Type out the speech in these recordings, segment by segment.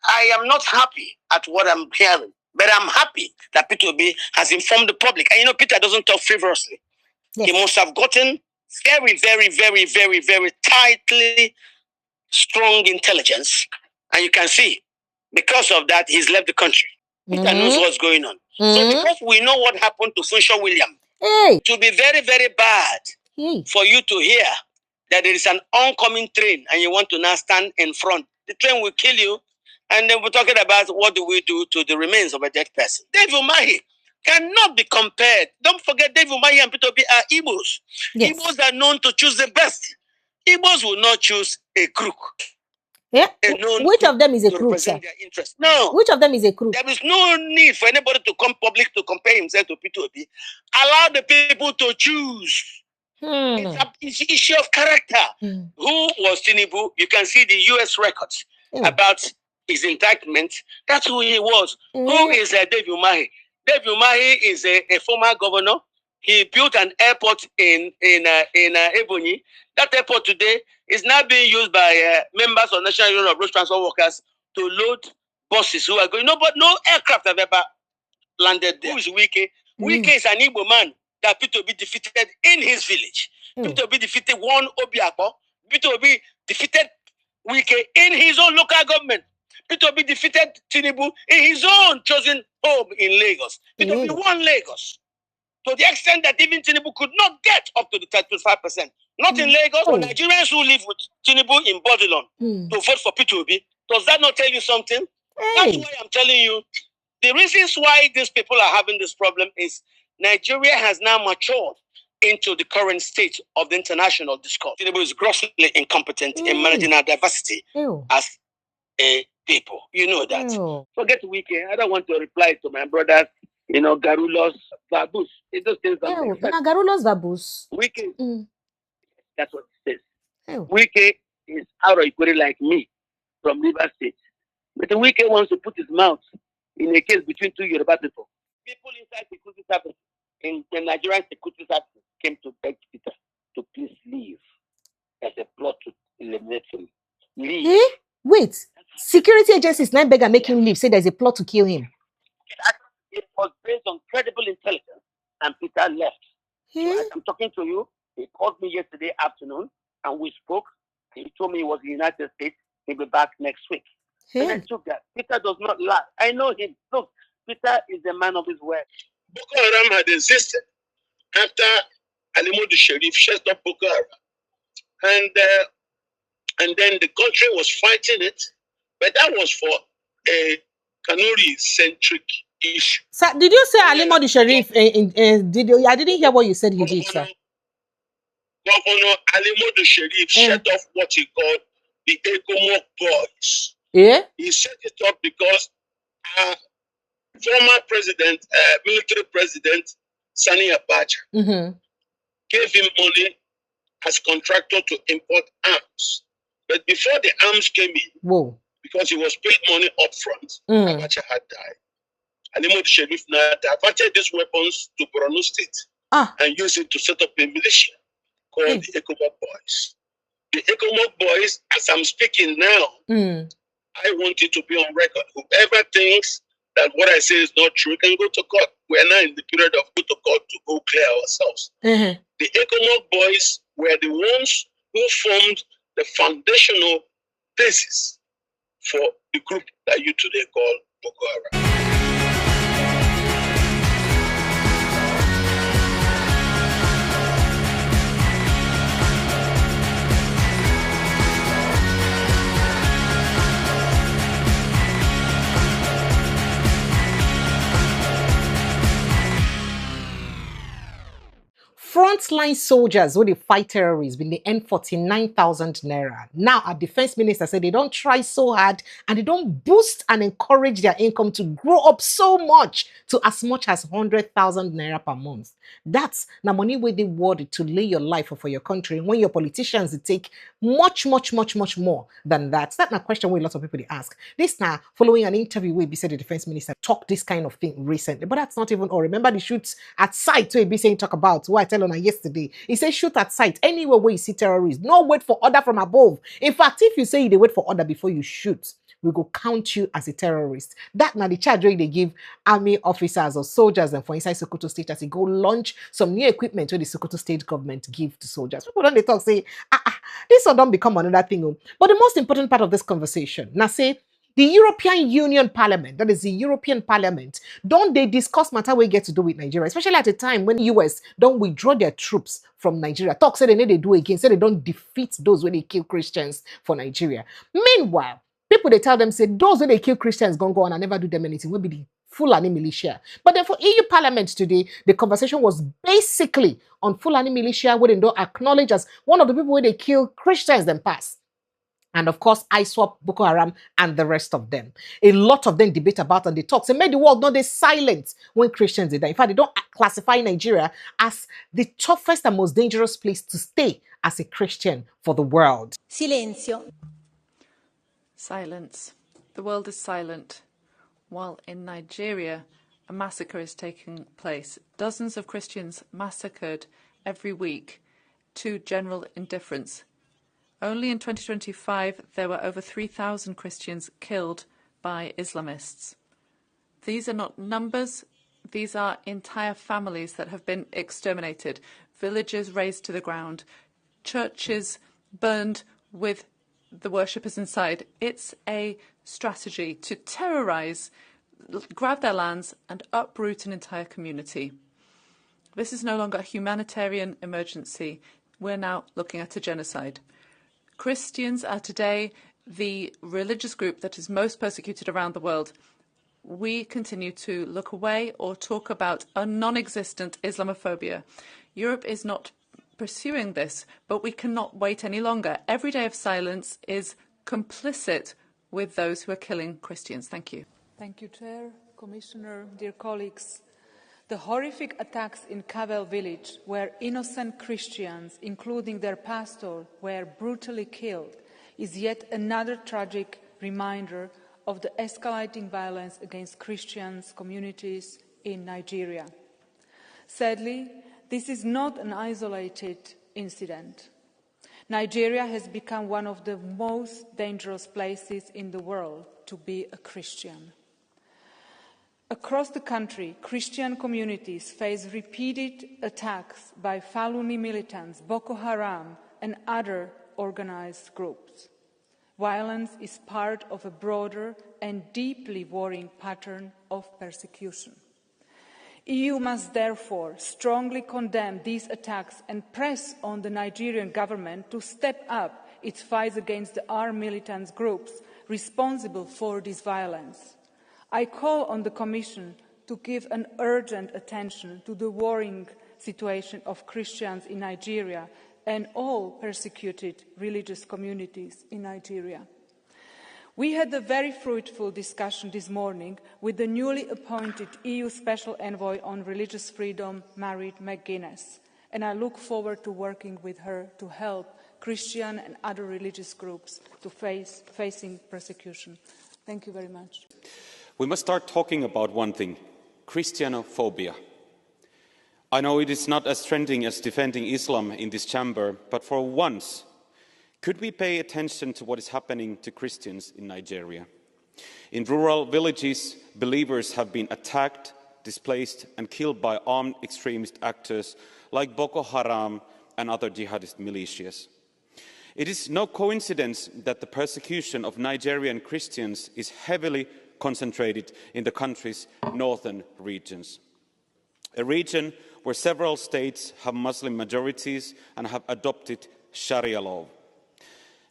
I am not happy at what I'm hearing, but I'm happy that Peter Obi has informed the public. And you know, Peter doesn't talk frivolously. Yes. He must have gotten very, very, very, very, very tightly strong intelligence. And you can see, because of that, he's left the country. Peter knows what's going on. So because we know what happened to Funshaw William, it will be very, very bad for you to hear that there is an oncoming train and you want to now stand in front. The train will kill you. And then we're talking about what do we do to the remains of a dead person. David Umahi cannot be compared. Don't forget, David Umahi and Peter Obi are Igbos. Yes. Igbos are known to choose the best. Igbos will not choose a crook. Yeah. Which of them is a crook, sir? Their interest. No. Which of them is a crook? There is no need for anybody to come public to compare himself to Peter Obi. Allow the people to choose. It's an issue of character. Who was Tinubu? You can see the US records about his indictment. That's who he was. Who is David Umahi? David Umahi is a former governor. He built an airport in Ebonyi. That airport today is now being used by members of National Union of Road Transport Workers to load buses who are going. No, but no aircraft have ever landed there. Who is Wike? Wike is an Igbo man that Peter Obi defeated in his village. Peter Obi defeated one Obiako. Peter Obi defeated Wike in his own local government. Peter Obi defeated Tinubu in his own chosen home in Lagos. Peter Obi won Lagos. To the extent that even Tinubu could not get up to the 35%. Not in Lagos, but Nigerians who live with Tinubu in Bodilon to vote for Peter Obi. Does that not tell you something? That's why I'm telling you, the reasons why these people are having this problem is Nigeria has now matured into the current state of the international discourse. Tinubu is grossly incompetent in managing our diversity as a people. You know that. Forget the weekend. I don't want to reply to my brothers. You know, Garulos, Vabus. It just says something. Garulos, Vabus. Wike. That's what it says. Wike is out of Ikwere like me from River State. But the Wike wants to put his mouth in a case between two Yoruba people. People inside security service, in the Nigerian security service, came to beg Peter to please leave. There's a plot to eliminate him. Leave. Wait. Security agencies now beg and make him leave. Say there's a plot to kill him. It was based on credible intelligence, and Peter left. So I'm talking to you. He called me yesterday afternoon, and we spoke. He told me he was in the United States. He'll be back next week. And I took that. Peter does not lie. I know him. Look, Peter is a man of his word. Boko Haram had existed after Alimodu Sharif shut up Boko Haram. And then the country was fighting it, but that was for a Kanuri-centric issue. Sir, did you say Alimodu Sharif? I didn't hear what you said he did, sir. Governor Alimodu Sharif set off what he called the Egomok Boys. Yeah? He set it up because former president, military president, Sani Abacha, gave him money as contractor to import arms. But before the arms came in, because he was paid money up front, Abacha had died. Alimodu Sharif now diverted these weapons to Borno State and used it to set up a militia called the Egomok Boys. The Egomok Boys, as I'm speaking now, I want it to be on record. Whoever thinks that what I say is not true can go to court. We're now in the period of go to court to go clear ourselves. The Egomok Boys were the ones who formed the foundational basis for the group that you today call Boko Haram. Frontline soldiers who they fight terrorists will they earn 49,000 naira. Now, our defense minister said they don't try so hard and they don't boost and encourage their income to grow up so much to as much as 100,000 naira per month. That's the money where they worth to lay your life for your country when your politicians they take much more than that. That's a question where a lot of people they ask. This now following an interview where the defense minister talked this kind of thing recently, but that's not even all. Remember the shoots at sight where saying talk about what I tell on yesterday. He said shoot at sight anywhere where you see terrorists. No wait for order from above. In fact, if you say they wait for order before you shoot, we go count you as a terrorist. That now the charge where they give army officers or soldiers and for inside Sokoto State as they go launch some new equipment where the Sokoto State government give to soldiers. People don't they talk say, this one don't become another thing. But the most important part of this conversation, now say the European Union Parliament, that is the European Parliament, don't they discuss matter we get to do with Nigeria, especially at a time when the US don't withdraw their troops from Nigeria. Talk say they need to do again, say they don't defeat those when they kill Christians for Nigeria. Meanwhile, people they tell them say those when they kill Christians gonna go on and never do them anything will be the Fulani militia. But then for EU Parliament today, the conversation was basically on Fulani militia, where they don't acknowledge as one of the people where they kill Christians then pass. And of course, ISWAP, Boko Haram, and the rest of them. A lot of them debate about and they talk. They made the world not they silent when Christians did that. In fact, they don't classify Nigeria as the toughest and most dangerous place to stay as a Christian for the world. Silenzio. Silence. The world is silent. While in Nigeria, a massacre is taking place. Dozens of Christians massacred every week to general indifference. Only in 2025, there were over 3,000 Christians killed by Islamists. These are not numbers, these are entire families that have been exterminated, villages razed to the ground, churches burned with the worshippers inside. It's a strategy to terrorize, grab their lands and uproot an entire community. This is no longer a humanitarian emergency. We're now looking at a genocide. Christians are today the religious group that is most persecuted around the world. We continue to look away or talk about a non-existent Islamophobia. Europe is not pursuing this, but we cannot wait any longer. Every day of silence is complicit with those who are killing Christians. Thank you. Thank you, Chair, Commissioner, dear colleagues. The horrific attacks in Kavel village, where innocent Christians, including their pastor, were brutally killed, is yet another tragic reminder of the escalating violence against Christian communities in Nigeria. Sadly, this is not an isolated incident. Nigeria has become one of the most dangerous places in the world to be a Christian. Across the country, Christian communities face repeated attacks by Fulani militants, Boko Haram, and other organized groups. Violence is part of a broader and deeply worrying pattern of persecution. EU must therefore strongly condemn these attacks and press on the Nigerian government to step up its fight against the armed militant groups responsible for this violence. I call on the Commission to give an urgent attention to the worrying situation of Christians in Nigeria and all persecuted religious communities in Nigeria. We had a very fruitful discussion this morning with the newly appointed EU Special Envoy on Religious Freedom, Mairead McGuinness, and I look forward to working with her to help Christian and other religious groups to facing persecution. Thank you very much. We must start talking about one thing: Christianophobia. I know it is not as trending as defending Islam in this chamber, but for once, could we pay attention to what is happening to Christians in Nigeria? In rural villages, believers have been attacked, displaced, and killed by armed extremist actors like Boko Haram and other jihadist militias. It is no coincidence that the persecution of Nigerian Christians is heavily concentrated in the country's northern regions, a region where several states have Muslim majorities and have adopted Sharia law.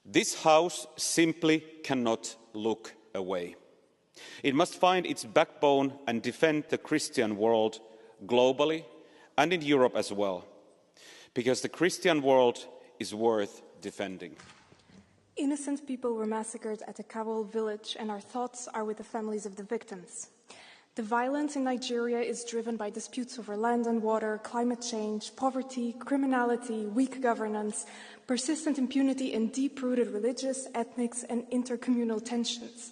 This House simply cannot look away. It must find its backbone and defend the Christian world globally and in Europe as well, because the Christian world is worth defending. Innocent people were massacred at a Kabul village, and our thoughts are with the families of the victims. The violence in Nigeria is driven by disputes over land and water, climate change, poverty, criminality, weak governance, persistent impunity, and deep-rooted religious, ethnic, and intercommunal tensions.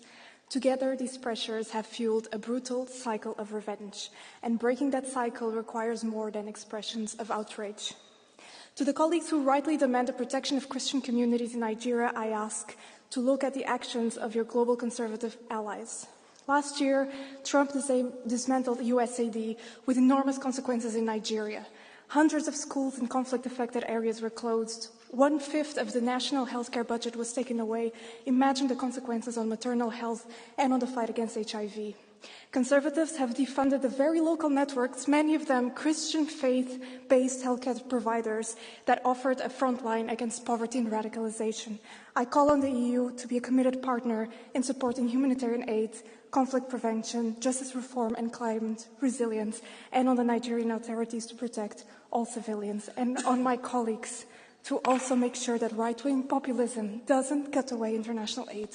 Together, these pressures have fueled a brutal cycle of revenge, and breaking that cycle requires more than expressions of outrage. To the colleagues who rightly demand the protection of Christian communities in Nigeria, I ask, to look at the actions of your global conservative allies. Last year, Trump dismantled USAID with enormous consequences in Nigeria. Hundreds of schools in conflict-affected areas were closed. 1/5 of the national healthcare budget was taken away. Imagine the consequences on maternal health and on the fight against HIV. Conservatives have defunded the very local networks, many of them Christian faith-based healthcare providers that offered a front line against poverty and radicalization. I call on the EU to be a committed partner in supporting humanitarian aid, conflict prevention, justice reform and climate resilience, and on the Nigerian authorities to protect all civilians, and on my colleagues to also make sure that right-wing populism doesn't cut away international aid.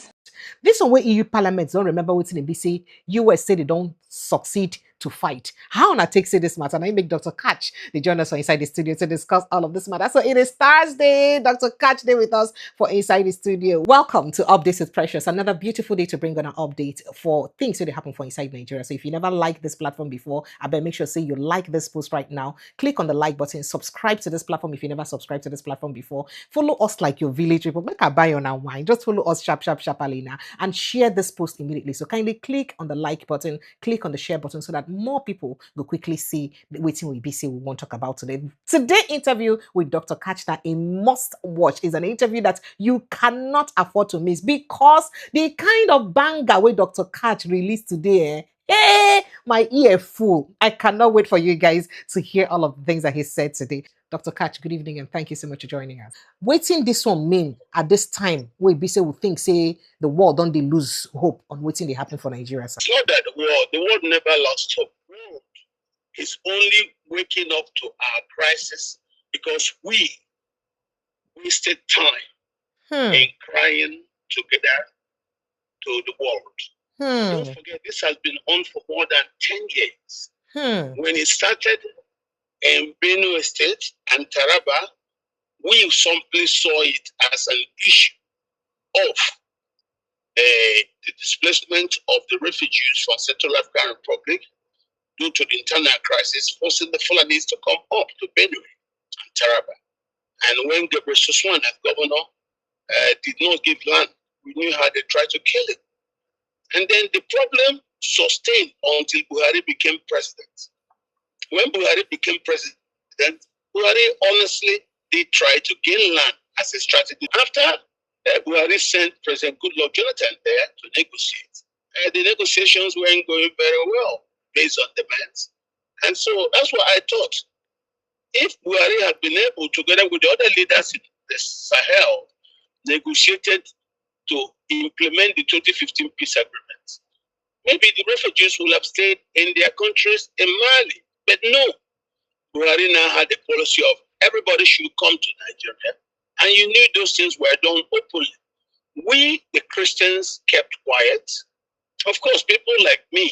This one where EU Parliament don't remember what's in BC, US say they don't succeed to fight. How on I take say this matter? And I make Dr. Catch the join us for Inside the Studio to discuss all of this matter. So it is Thursday. Dr. Catch day with us for Inside the Studio. Welcome to Updates with Precious. Another beautiful day to bring on an update for things that happen for Inside Nigeria. So if you never liked this platform before, I better make sure say you like this post right now. Click on the like button. Subscribe to this platform if you never subscribed to this platform before. Follow us like your village people. Make a buy on our wine. Just follow us sharp, Alina, and share this post immediately. So kindly click on the like button, click on the share button so that more people will quickly see the waiting we BC we want to talk about today. Today's interview with Dr. Kachna, a must watch, is an interview that you cannot afford to miss because the kind of banger way Dr. Kach released today, hey, my ear full. I cannot wait for you guys to hear all of the things that he said today. Dr. Kach, good evening and thank you so much for joining us. Waiting this one mean at this time where BC will think say the world don't they lose hope on waiting they happen for Nigeria. Sir. It's not that the world never lost hope. The world is only waking up to our crisis because we wasted time in crying together to the world. Don't forget, this has been on for more than 10 years. When it started in Benue State and Taraba, we simply saw it as an issue of the displacement of the refugees from Central African Republic due to the internal crisis, forcing the Fulanis to come up to Benue and Taraba. And when Gabriel Soswan as governor did not give land, we knew how they tried to kill him. And then the problem sustained until Buhari became president. When Buhari became president, Buhari honestly did try to gain land as a strategy. After Buhari sent President Goodluck Jonathan there to negotiate, the negotiations weren't going very well based on demands. And so that's what I thought. If Buhari had been able, together with the other leaders in the Sahel, negotiated to implement the 2015 peace agreement, maybe the refugees would have stayed in their countries in Mali. But no, Buhari now had a policy of everybody should come to Nigeria. And you knew those things were done openly. We, the Christians, kept quiet. Of course, people like me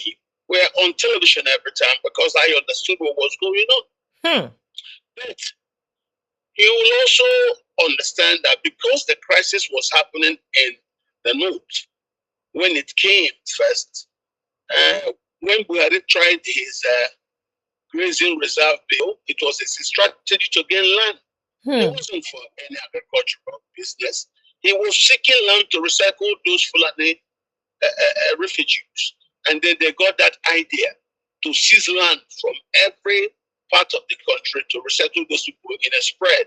were on television every time because I understood what was going on. But you will also understand that because the crisis was happening in the north, when it came first, when Buhari tried his grazing reserve bill, it was a strategy to gain land. It wasn't for any agricultural business. He was seeking land to recycle those Fulani refugees. And then they got that idea to seize land from every part of the country to resettle those people in a spread.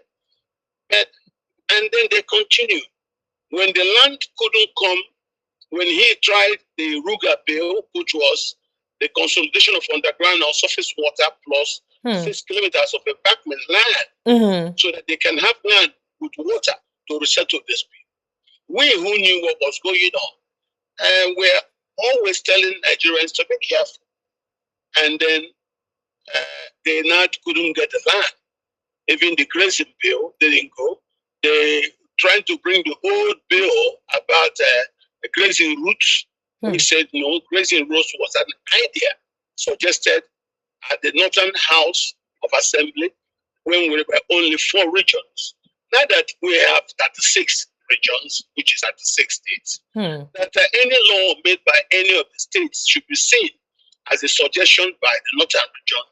And then they continued. When the land couldn't come, when he tried the Ruga bill, which was the consolidation of underground or surface water plus 6 kilometers of embankment land, so that they can have land with water to resettle this people. We who knew what was going on, were always telling Nigerians to be careful. And then they not couldn't get the land. Even the grazing bill didn't go. They trying to bring the old bill about the grazing routes. We said no, grazing routes was an idea suggested at the Northern House of Assembly when we were only 4 regions. Now that we have 36 regions, which is 36 states, that any law made by any of the states should be seen as a suggestion by the Northern region,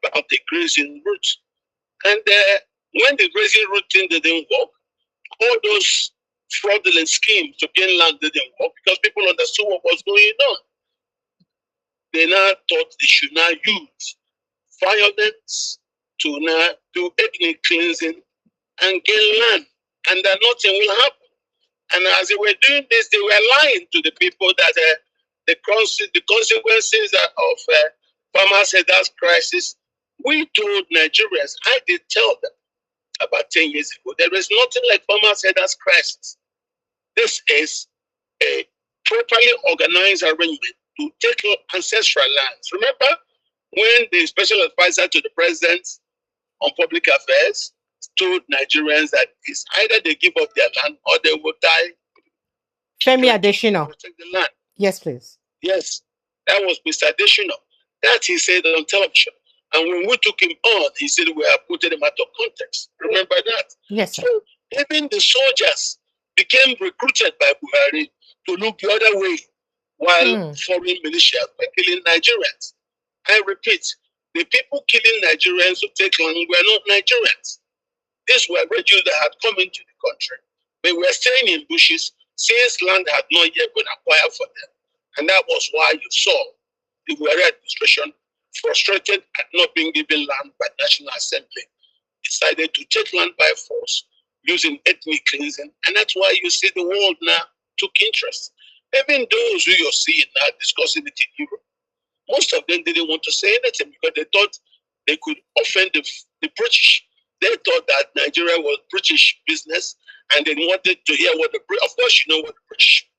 about the grazing route. And when the grazing route thing didn't work, all those fraudulent schemes to gain land didn't work because people understood what was going on. They now thought they should now use violence to now do ethnic cleansing and gain land, and that nothing will happen. And as they were doing this, they were lying to the people that the consequences of farmers' headers crisis. We told Nigerians, I did tell them about 10 years ago, there is nothing like farmers' headers crisis. This is a properly organized arrangement to take ancestral lands. Remember when the special advisor to the president on public affairs told Nigerians that it's either they give up their land or they will die. Femi Adesina. Protect the land. Yes, please. Yes, that was Mr. Adesina. That he said on television. And when we took him on, he said we have put him out of context. Remember that? Yes, sir. So even the soldiers became recruited by Buhari to look the other way while foreign militias were killing Nigerians. I repeat, the people killing Nigerians who take land were not Nigerians. These were refugees that had come into the country. They were staying in bushes since land had not yet been acquired for them. And that was why you saw the Buhari administration, frustrated at not being given land by the National Assembly, decided to take land by force using ethnic cleansing. And that's why you see the world now took interest. Even those who you're seeing now discussing it in Europe, most of them didn't want to say anything because they thought they could offend the British. They thought that Nigeria was British business and they wanted to hear what the British, of course, you know what the British.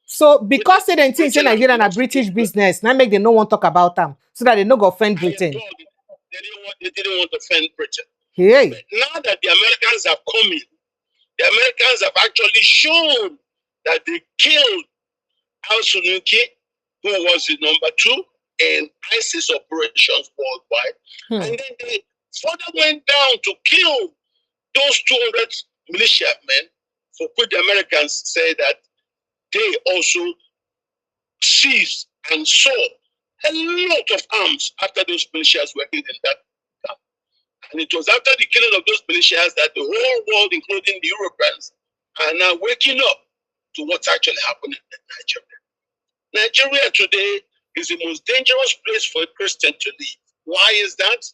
So because they didn't think Nigeria and a British business, now make they no want to talk about them so that they no go offend Britain. They didn't want to offend Britain. Hey. But now that the Americans have come in, the Americans have actually shown that they killed Al-Sunuki, who was the number 2 in ISIS operations worldwide. And then they further went down to kill those 200 militiamen, for which the Americans say that they also seized and saw a lot of arms after those militias were killed in that camp. And it was after the killing of those militias that the whole world, including the Europeans, are now waking up to what's actually happening in Nigeria. Nigeria today is the most dangerous place for a Christian to live. Why is that?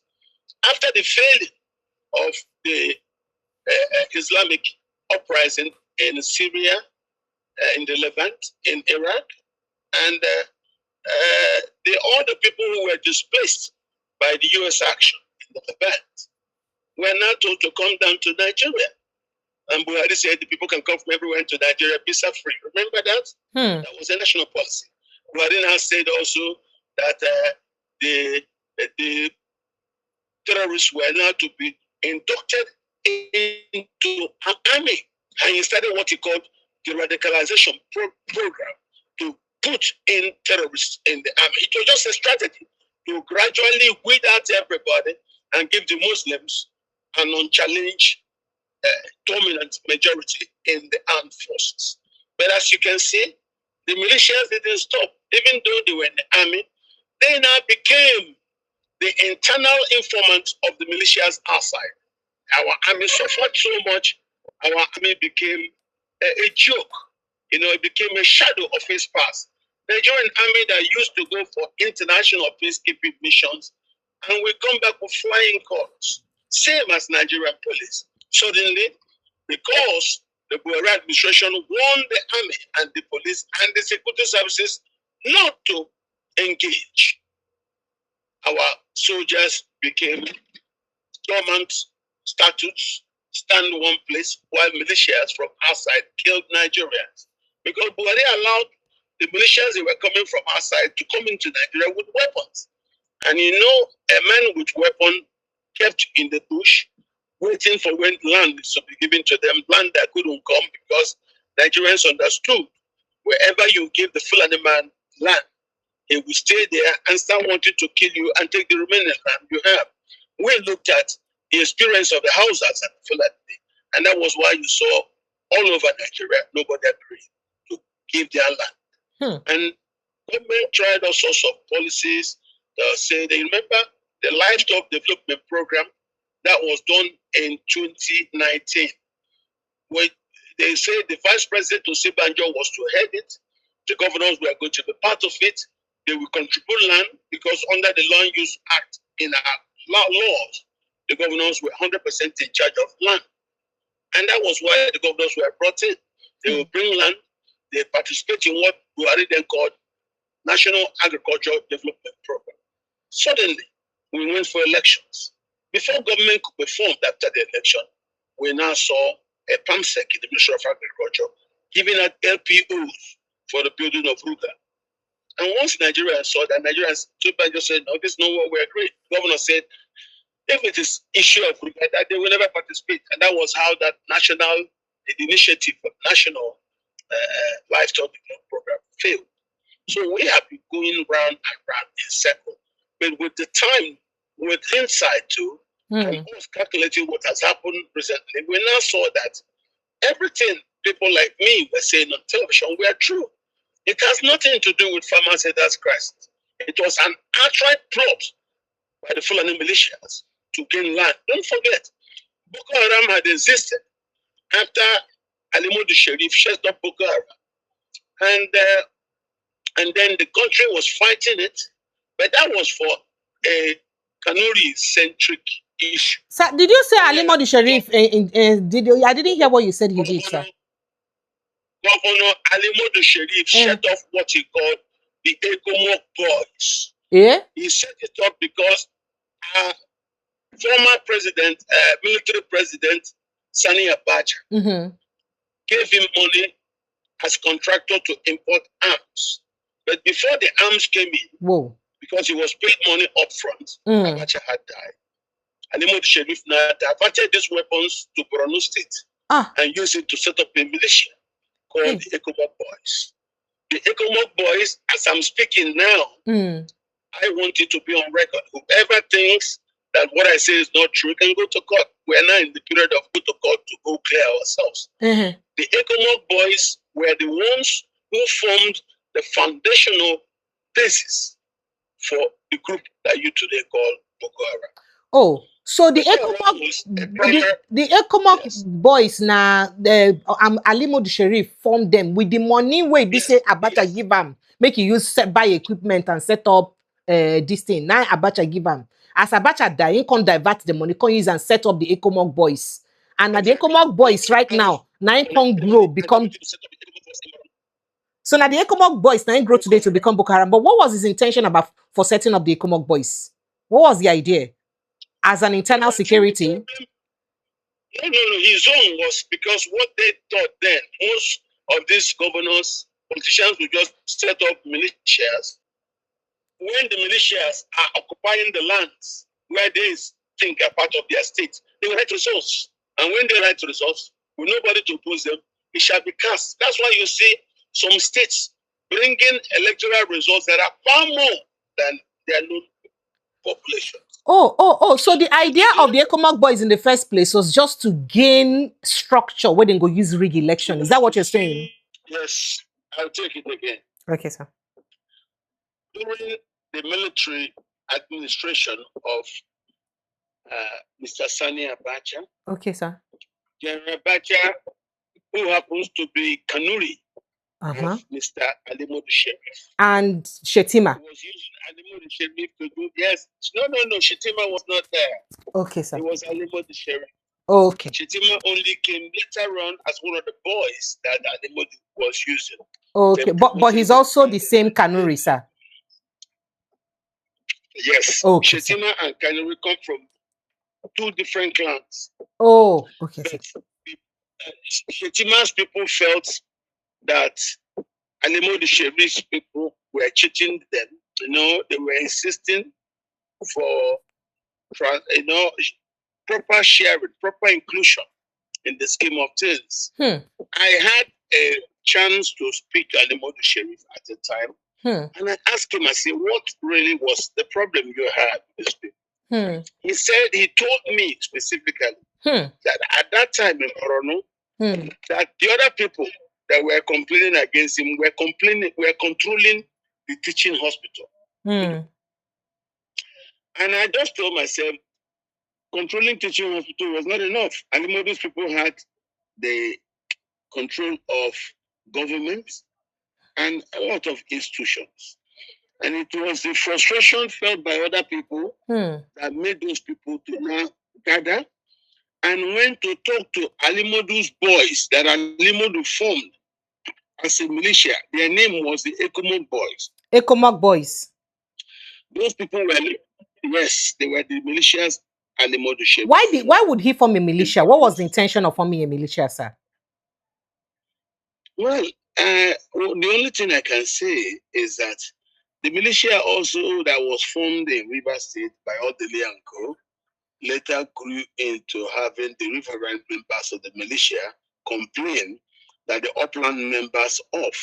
After the failure of the Islamic uprising in Syria, in the Levant, in Iraq, and all the people who were displaced by the U.S. action in the Levant were now told to come down to Nigeria. And Buhari said the people can come from everywhere into Nigeria, visa free. Remember that? That was a national policy. Buhari now said also that the terrorists were now to be inducted into an army. And he started what he called the radicalization program to put in terrorists in the army. It was just a strategy to gradually weed out everybody and give the Muslims an unchallenged dominant majority in the armed forces. But as you can see, the militias didn't stop. Even though they were in the army, they now became the internal informants of the militias outside. Our army suffered so much, our army became a joke. You know, it became a shadow of its past. The Nigerian army that used to go for international peacekeeping missions and we come back with flying colors, same as Nigerian police. Suddenly, because the Buhari administration warned the army and the police and the security services not to engage, our soldiers became dormant statutes, stand one place, while militias from outside killed Nigerians. Because Buhari allowed the militias that were coming from outside to come into Nigeria with weapons. And you know, a man with weapon kept in the bush, waiting for when land is to be given to them, land that couldn't come because Nigerians understood wherever you give the Fulani man land, he will stay there and start wanting to kill you and take the remaining land you have. We looked at the experience of the Hausas and the Fulani, and that was why you saw all over Nigeria, nobody agreed to give their land. And government tried all sorts of policies. Say they remember the Livestock Development Program that was done in 2019, where they said the vice president Osibanjo was to head it. The governors were going to be part of it. They will contribute land because under the Land Use Act in our laws, the governors were 100% in charge of land. And that was why the governors were brought in. They will bring land. They participate in what Buhari then called National Agricultural Development Program. Suddenly, we went for elections. Before government could be formed after the election, we now saw a PAMSEC in the Ministry of Agriculture giving out LPOs for the building of Ruga. And once Nigerians saw that, Nigerians just said, no, this is not what we agreed. The governor said, if it is issue of Ruga, that they will never participate. And that was how that the initiative of National Livestock Development Program failed. So we have been going round and round in circle. But with the time, with hindsight too, and was calculating what has happened recently, we now saw that everything people like me were saying on television were true. It has nothing to do with farmers' haters crisis. It was an outright plot by the Fulani militias to gain land. Don't forget, Boko Haram had existed after Alimodu Sharif shut up Boko Haram. And then the country was fighting it, but that was for a Kanuri-centric issue. Sir, did you say Alimodu Sharif? Did you? I didn't hear what you said he did, sir. Governor Alimodu Sharif set off what he called the Ecomoc Boys. Yeah? He set it up because former president, military president, Sani Abacha, gave him money as contractor to import arms. But before the arms came in, because he was paid money up front, Abacha had died. Alimodu Sharif now diverted these weapons to Borno State and used it to set up a militia called the Ecomoc Boys. The Ecomoc Boys, as I'm speaking now, I want it to be on record. Whoever thinks that what I say is not true can go to court. We are now in the period of go to court to go clear ourselves. The Ecomoc Boys were the ones who formed the foundational basis for the group that you today call Boko Haram. Oh, so the Ecomoc Boys now, Alimodu Sharif formed them with the money where they say Abacha give them, make you buy equipment and set up this thing. Now Abacha give them. As Abacha die, you can divert the money, can use and set up the Ecomoc Boys. And the Ecomoc Boys right now can grow, become. So now the Ecomoc Boys now grow today to become Boko Haram. But what was his intention about for setting up the Ecomoc Boys? What was the idea? As an internal security? No. His own was because what they thought then, most of these governors, politicians would just set up militias. When the militias are occupying the lands where they think are part of their state, they will write results. And when they write results, with nobody to oppose them, it shall be cast. That's why you see some states bringing electoral results that are far more than their known population. So the idea of the Ecomoc Boys in the first place was just to gain structure where they go use rig election. Is that what you're saying? Yes, I'll take it again. Okay, sir. During the military administration of Mr. Sani Abacha. Okay, sir. General Abacha, who happens to be Kanuri of Mr. Alimodu Sharif. And Shetima. He was using Alimodu Sharif to do, yes. No, Shetima was not there. Okay, sir. It was Alimodu Sharif. Okay. Shetima only came later on as one of the boys that Alimodu was using. Okay, but he's also the same Kanuri, sir. Yes. Okay, Shetima and Kanuri come from two different clans. Oh, okay. But Shetima's people felt that Alimodu Sharif's people were cheating them. They were insisting for proper sharing, proper inclusion in the scheme of things. I had a chance to speak to Alimodu Sharif at the time. And I asked him, I said, what really was the problem you had with these people? He said, he told me specifically that at that time in Orono, that the other people that were complaining against him were controlling the teaching hospital. And I just told myself, controlling teaching hospital was not enough. And most people had the control of government and a lot of institutions. And it was the frustration felt by other people that made those people to now gather and went to talk to Alimodu's boys that Alimodu formed as a militia. Their name was the Ekomog Boys. Ekomog Boys. Those people were, yes, they were the militias Alimodu shaped. Why would he form a militia? What was the intention of forming a militia, sir? Well, the only thing I can say is that the militia also that was formed in River State by Odili and Co. later grew into having the riverine members of the militia complain that the upland members of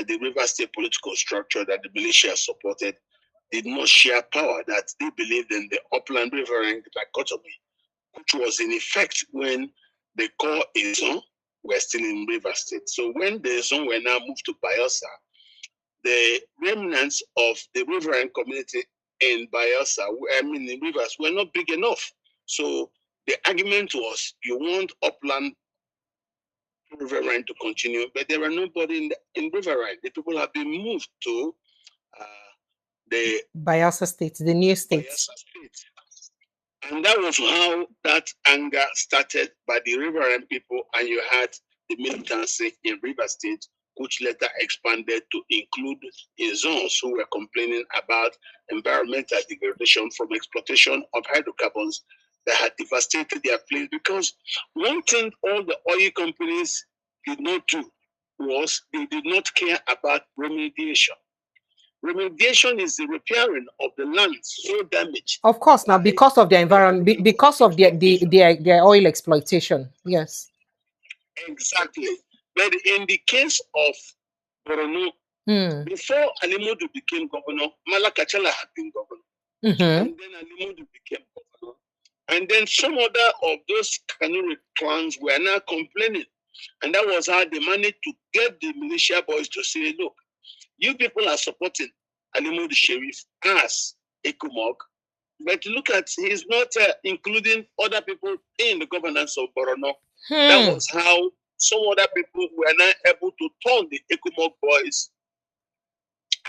the River State political structure that the militia supported did not share power, that they believed in the upland riverine dichotomy, which was in effect when the core Ezon were still in River State. So when the Ezon were now moved to Bayelsa, the remnants of the riverine community in Bayelsa, in rivers, were not big enough. So the argument was, you want upland riverine to continue, but there are nobody in riverine. The people have been moved to the Bayelsa State, the new state. And that was how that anger started by the riverine people, and you had the militancy in River State, which later expanded to include zones who were complaining about environmental degradation from exploitation of hydrocarbons that had devastated their place. Because one thing all the oil companies did not do was they did not care about remediation. Remediation is the repairing of the land so damaged. Of course, now because of the environment, because of their oil exploitation. Yes. Exactly. But in the case of Borno, before Alimodu became governor, Malakachala had been governor. And then Alimodu became governor. And then some other of those Kanuri clans were now complaining. And that was how they managed to get the militia boys to say, look, you people are supporting Alimodu Sheriff as Ekomog, but look at, he's not including other people in the governance of Borno. That was how some other people were not able to turn the Ekomog boys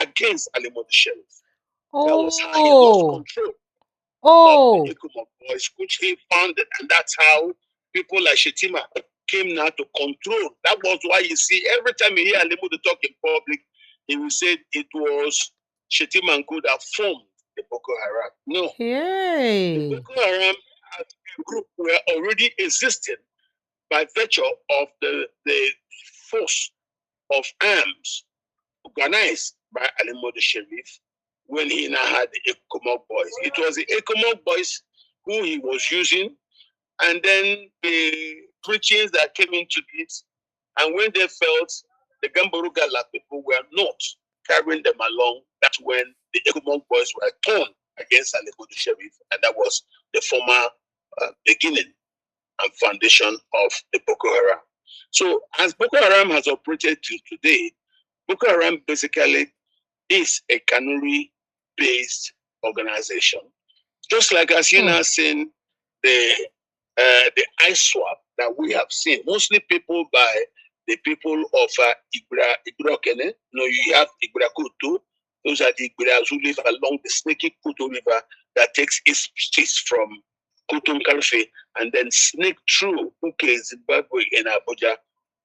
against Alimodu Sheriff. That was how he lost control of the Ekomog boys, which he founded, and that's how people like Shetima came now to control. That was why you see every time you hear Alimodu talk in public, he will say it was Shetima and Co that formed the Boko Haram. No. The Boko Haram as a group were already existing by virtue of the force of arms organized by Alimodu Sheriff when he now had the Ekomog boys. It was the Ekomog boys who he was using, and then the preachings that came into it, and when they felt the Gamboru Gala people were not carrying them along, that's when the Ekomog boys were torn against Alimodu Sheriff, and that was the former beginning and foundation of the Boko Haram. So as Boko Haram has operated till today, Boko Haram basically is a Kanuri-based organization. Just like as you now seen the ice swap that we have seen, mostly people by the people of Ibrokene. You have Ibrakutu. Those are the Ibras who live along the snaky Kutu River that takes its streets from Kutum Karfe and then snake through Uke, Zimbabwe, and Abuja.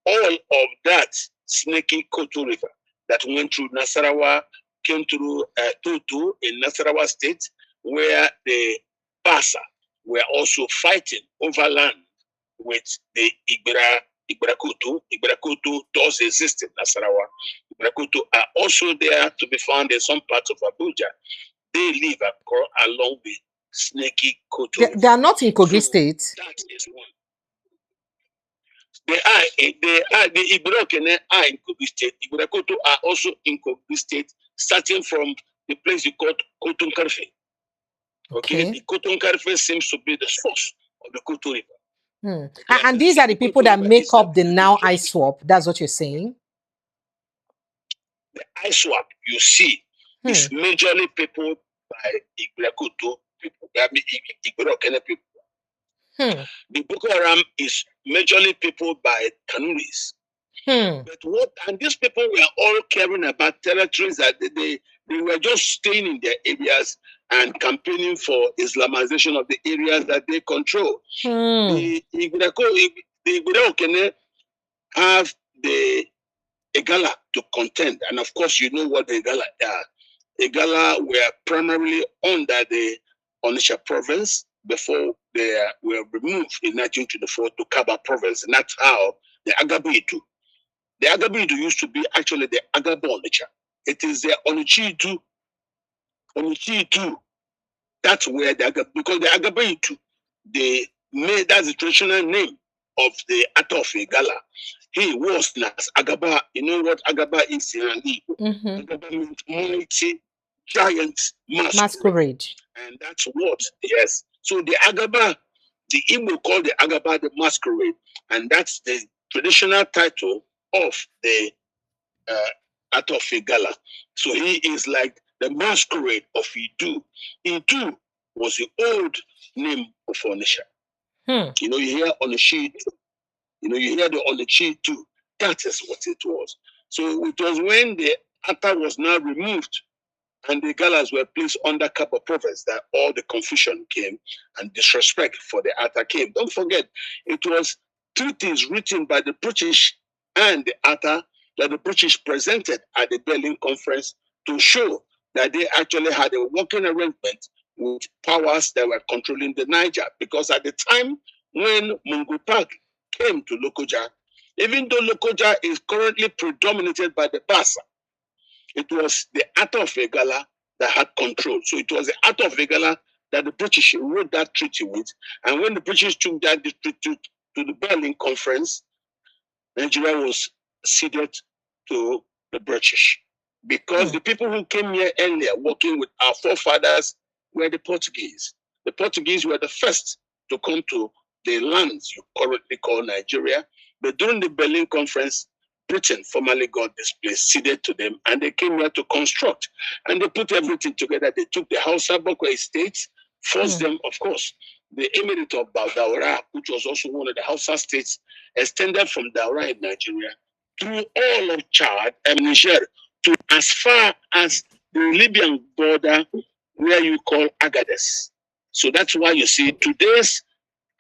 All of that snaky Kutu River that went through Nasarawa, came through Tutu in Nasarawa State, where the Basa were also fighting over land with the Ibrakutu. Ibrakutu does exist in Nasarawa. Ibrakutu are also there to be found in some parts of Abuja. They live along the snaky Kutu. They are not in Kogi State. That is one. The Ibrokene are in Kogi State. Ibrakutu are also in Kogi State, starting from the place you call Kutum Karfe. Okay, the Kutum Karfe seems to be the source of the Kutu River. And these are the people that make up the now ice swap. That's what you're saying? The ice swap you see is majorly people by Ibrakutu people, Ibrokene people. The Boko Haram is majorly people by Kanuris. But and these people were all caring about territories that they were just staying in their areas and campaigning for Islamization of the areas that they control. The Igbo have the Igala to contend, and of course you know what the Igala are. Igala were primarily under the Onitsha province before they were removed in 1924 to Kaba province, and that's how the Agabitu. The Agabitu used to be actually the Agaba Onitsha. It is the Onichitu. That's where the Agaba, because the Agabitu, that's the traditional name of the Ata of Igala. He was known as Agaba. You know what Agaba is in Igbo? Agaba means mighty, giant masquerade. And that's what, yes. So the Agaba, the Igbo call the Agaba the masquerade. And that's the traditional title of the Ata of Igala. So he is like the masquerade of Idu. Idu was the old name of Onitsha. You know, you hear Onishi, you hear the Onichi too. That is what it was. So it was when the Ata was now removed and the Galas were placed under Kaba province that all the confusion came and disrespect for the Ata came. Don't forget, it was treaties written by the British and the Ata that the British presented at the Berlin Conference to show that they actually had a working arrangement with powers that were controlling the Niger. Because at the time when Mungo Park came to Lokoja, even though Lokoja is currently predominated by the Bassa, it was the Ata of Igala that had control. So it was the Ata of Igala that the British wrote that treaty with. And when the British took that treaty to the Berlin Conference, Nigeria was ceded to the British. Because the people who came here earlier working with our forefathers were the Portuguese. The Portuguese were the first to come to the lands you currently call Nigeria. But during the Berlin Conference, Britain formally got this place ceded to them, and they came here to construct. And they put everything together. They took the Hausa Boko estates, forced them, of course. The Emirate of Daura, which was also one of the Hausa states, extended from Daura in Nigeria through all of Chad and Niger to as far as the Libyan border, where you call Agadez. So that's why you see today's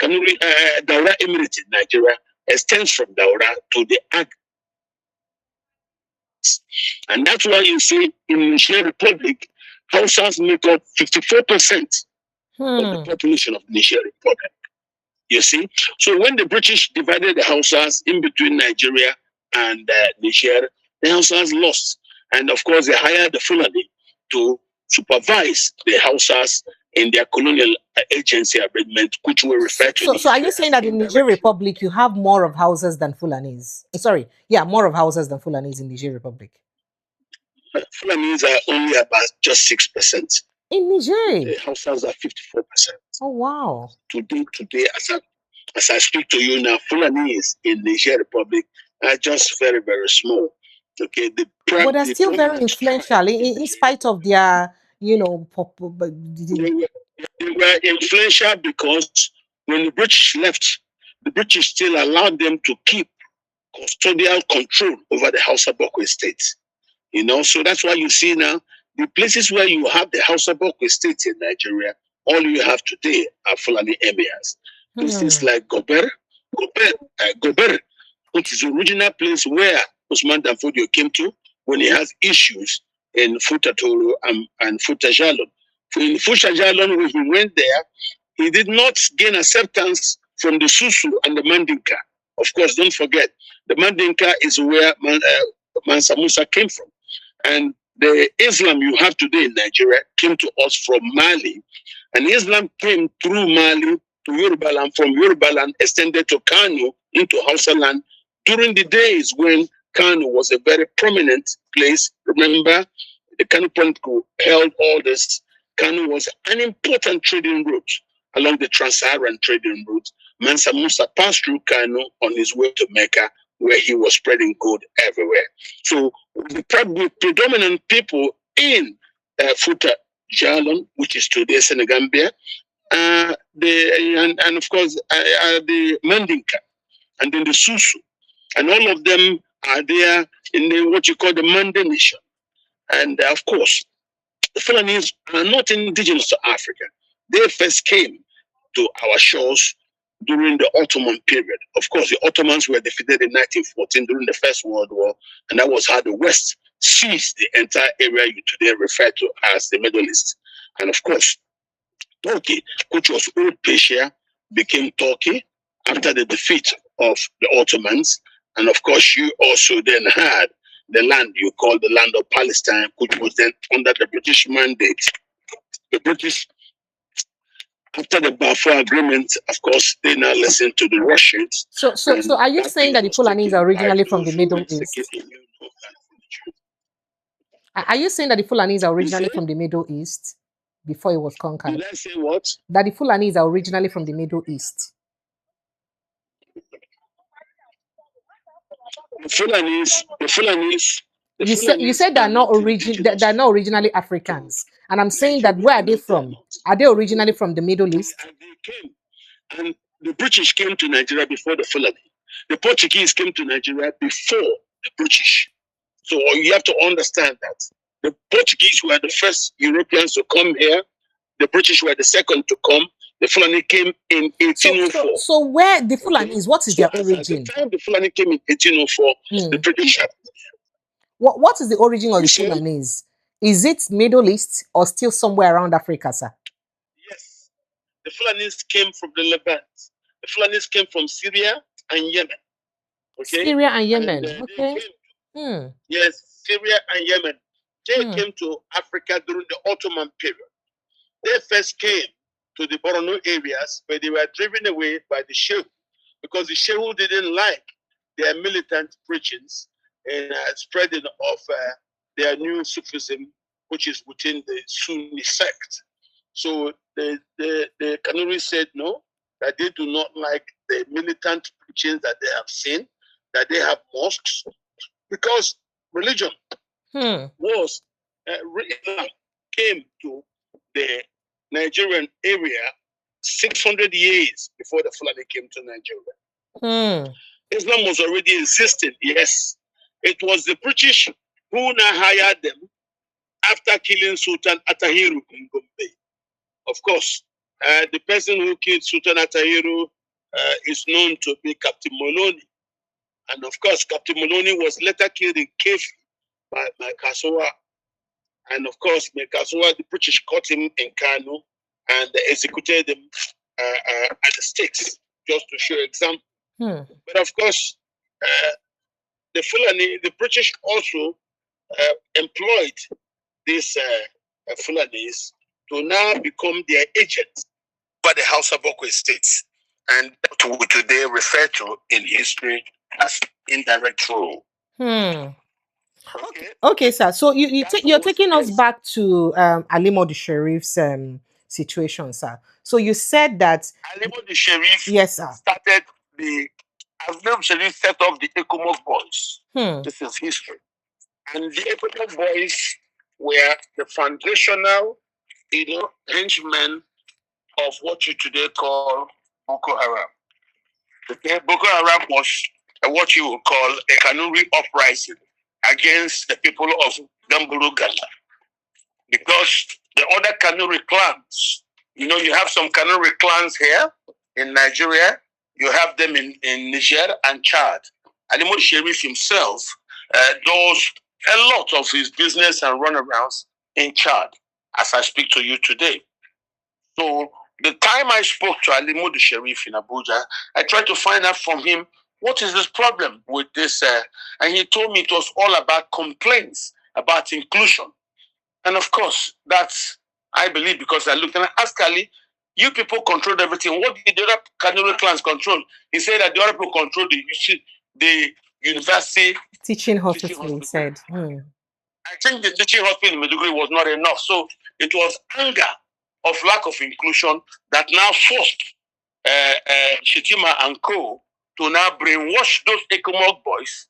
Daura Emirate in Nigeria extends from Daura to the Agadez. And that's why you see in the Niger Republic, Hausas make up 54% of the population of the Niger Republic. You see? So when the British divided the Hausas in between Nigeria and Niger, the Hausas lost. And of course, they hired the Fulani to supervise the Hausas in their colonial agency arrangement, which we refer to. So are you saying that in Niger Republic, you have more of Hausas than Fulanis? Sorry, yeah, more of Hausas than Fulanis in Niger Republic. Fulanis are only about just 6%. In Niger? The Hausas are 54%. Oh, wow. Today, as I speak to you now, Fulanis in Niger Republic are just very, very small. Okay, but they're still very influential in spite of their, they were influential because when the British left, the British still allowed them to keep custodial control over the Hausa Boko estates. So that's why you see now the places where you have the Hausa Boko estates in Nigeria, all you have today are Fulani emirs. Places like Gober, which is the original place where Usman Danfodio came to when he has issues in Futa Toro and Futa Jalon. In Futa Jalon, when he went there, he did not gain acceptance from the Susu and the Mandinka. Of course, don't forget, the Mandinka is where Mansa Musa came from. And the Islam you have today in Nigeria came to us from Mali. And Islam came through Mali to Yorubaland, from Yorubaland extended to Kano into Hausa land during the days when Kano was a very prominent place. Remember, the Kano Political held all this. Kano was an important trading route along the Trans-Saharan trading route. Mansa Musa passed through Kano on his way to Mecca, where he was spreading gold everywhere. So the predominant people in Futa Jalon, which is today Senegambia, and of course the Mandinka, and then the Susu, and all of them are there in what you call the Mande nation. And of course, the Fulanis are not indigenous to Africa. They first came to our shores during the Ottoman period. Of course, the Ottomans were defeated in 1914 during the First World War, and that was how the West seized the entire area you today refer to as the Middle East. And of course, Turkey, which was old Persia, became Turkey after the defeat of the Ottomans. And of course, you also then had the land you call the land of Palestine, which was then under the British mandate. The British, after the Balfour Agreement, of course, they now listened to the Russians. So are you saying that the Fulanis are originally from the Middle East? Are you saying that the Fulanis are originally from the Middle East before it was conquered? Did I say what? That the Fulanis are originally from the Middle East. The Fulanis. You said they're not originally Africans, and I'm saying that where are they from? Are they originally from the Middle East? And they came, and the British came to Nigeria before the Fulani. The Portuguese came to Nigeria before the British. So you have to understand that the Portuguese were the first Europeans to come here. The British were the second to come. The Fulani came in 1804. So where the Fulanis, what is their origin? At the time the Fulani came in 1804, the British. What is the origin of the Fulanis? Is it Middle East or still somewhere around Africa, sir? Yes. The Fulanis came from the Levant. The Fulanis came from Syria and Yemen. Okay? Syria and Yemen. Okay. Yes, Syria and Yemen. They came to Africa during the Ottoman period. They first came to the Borno areas, but they were driven away by the Shehu because the Shehu didn't like their militant preachings and spreading of their new Sufism, which is within the Sunni sect. So the Kanuri said no, that they do not like the militant preachings that they have seen, that they have mosques, because religion was came to the Nigerian area 600 years before the Fulani came to Nigeria. Islam was already existing, yes. It was the British who now hired them after killing Sultan Atahiru in Gombe. Of course, the person who killed Sultan Atahiru is known to be Captain Moloni. And of course, Captain Moloni was later killed in Kefi by Kasoa. And of course, Kasoa, the British caught him in Kano and executed him at the stakes, just to show example. But of course, the British also employed these Fulanis to now become their agents by the House of Boko states, and to today refer to in history as indirect rule. Okay, sir. So you're taking us back to Ali Modu Sharif's situation, sir. So you said that Ali Modu Sharif, yes, sir, started Ali Modu Sharif set up the Ecomoc Boys. This is history, and the Ecomoc Boys were the foundational, henchmen of what you today call Boko Haram. Boko Haram was what you would call a Kanuri uprising against the people of Gamburu Gala. Because the other Kanuri clans, you have some Kanuri clans here in Nigeria, you have them in Niger and Chad. Ali Modu Sharif himself does a lot of his business and runarounds in Chad, as I speak to you today. So the time I spoke to Ali Modu Sharif in Abuja, I tried to find out from him, what is this problem with this? And he told me it was all about complaints about inclusion. And of course, that's, I believe, because I looked and I asked Ali, you people controlled everything. What did the other Kanuri clans control? He said that the other people controlled the university teaching hospital, he said. I think the teaching hospital in Maiduguri was not enough. So it was anger of lack of inclusion that now forced Shetima and Co. to now brainwash those Ecomoc boys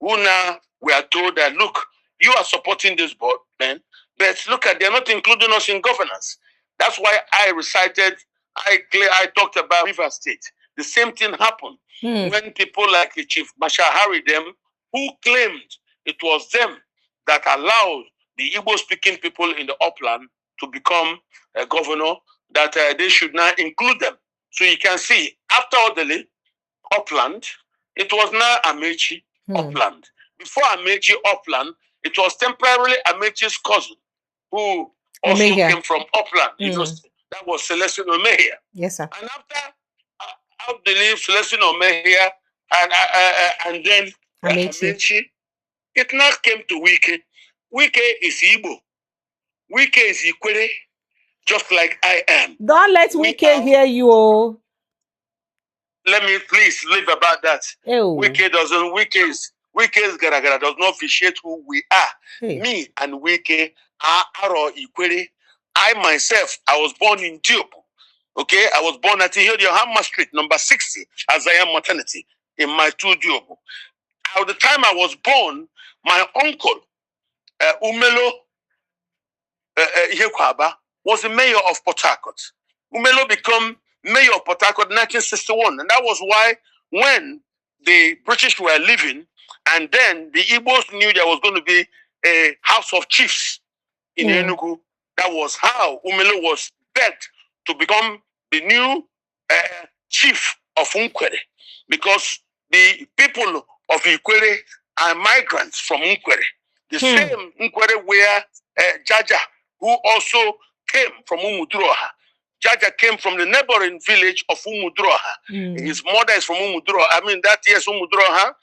who now were told that, look, you are supporting this board, man, but look at, they're not including us in governance. That's why I talked about River State. The same thing happened when people like Chief Bashar Harry them who claimed it was them that allowed the Igbo-speaking people in the upland to become a governor, that they should now include them. So you can see, after Odele, upland, it was now Amechi, upland. Before Amechi, upland, it was temporarily Amechi's cousin, who also came from upland. You know, that was Celestine Omehia. Yes, sir. And after Abdeli, Celestine Omehia, and then Amechi, it now came to Wike. Wike is Igbo. Wike is Ikwere, just like I am. Don't let Wike hear you. Let me please live about that. Ew. Wike's Garagara does not appreciate who we are. Hey. Me and Wike are Aro Ikwere. I myself, I was born in Diop. Okay, I was born at Hammer Street, number 60, as I am maternity, in my two Diop. At the time I was born, my uncle, Umelo Ihekwaba, was the mayor of Port Harcourt. Umelo became mayor of Port Harcourt in 1961. And that was why when the British were leaving, and then the Igbos knew there was going to be a House of Chiefs in Enugu, that was how Umelo was begged to become the new chief of Nkwere. Because the people of Ikwere are migrants from Nkwere. The same Nkwere where Jaja, who also came from Umudroha. Jaja came from the neighboring village of Umudroha. His mother is from Umudroha. I mean, that yes, Umudroha.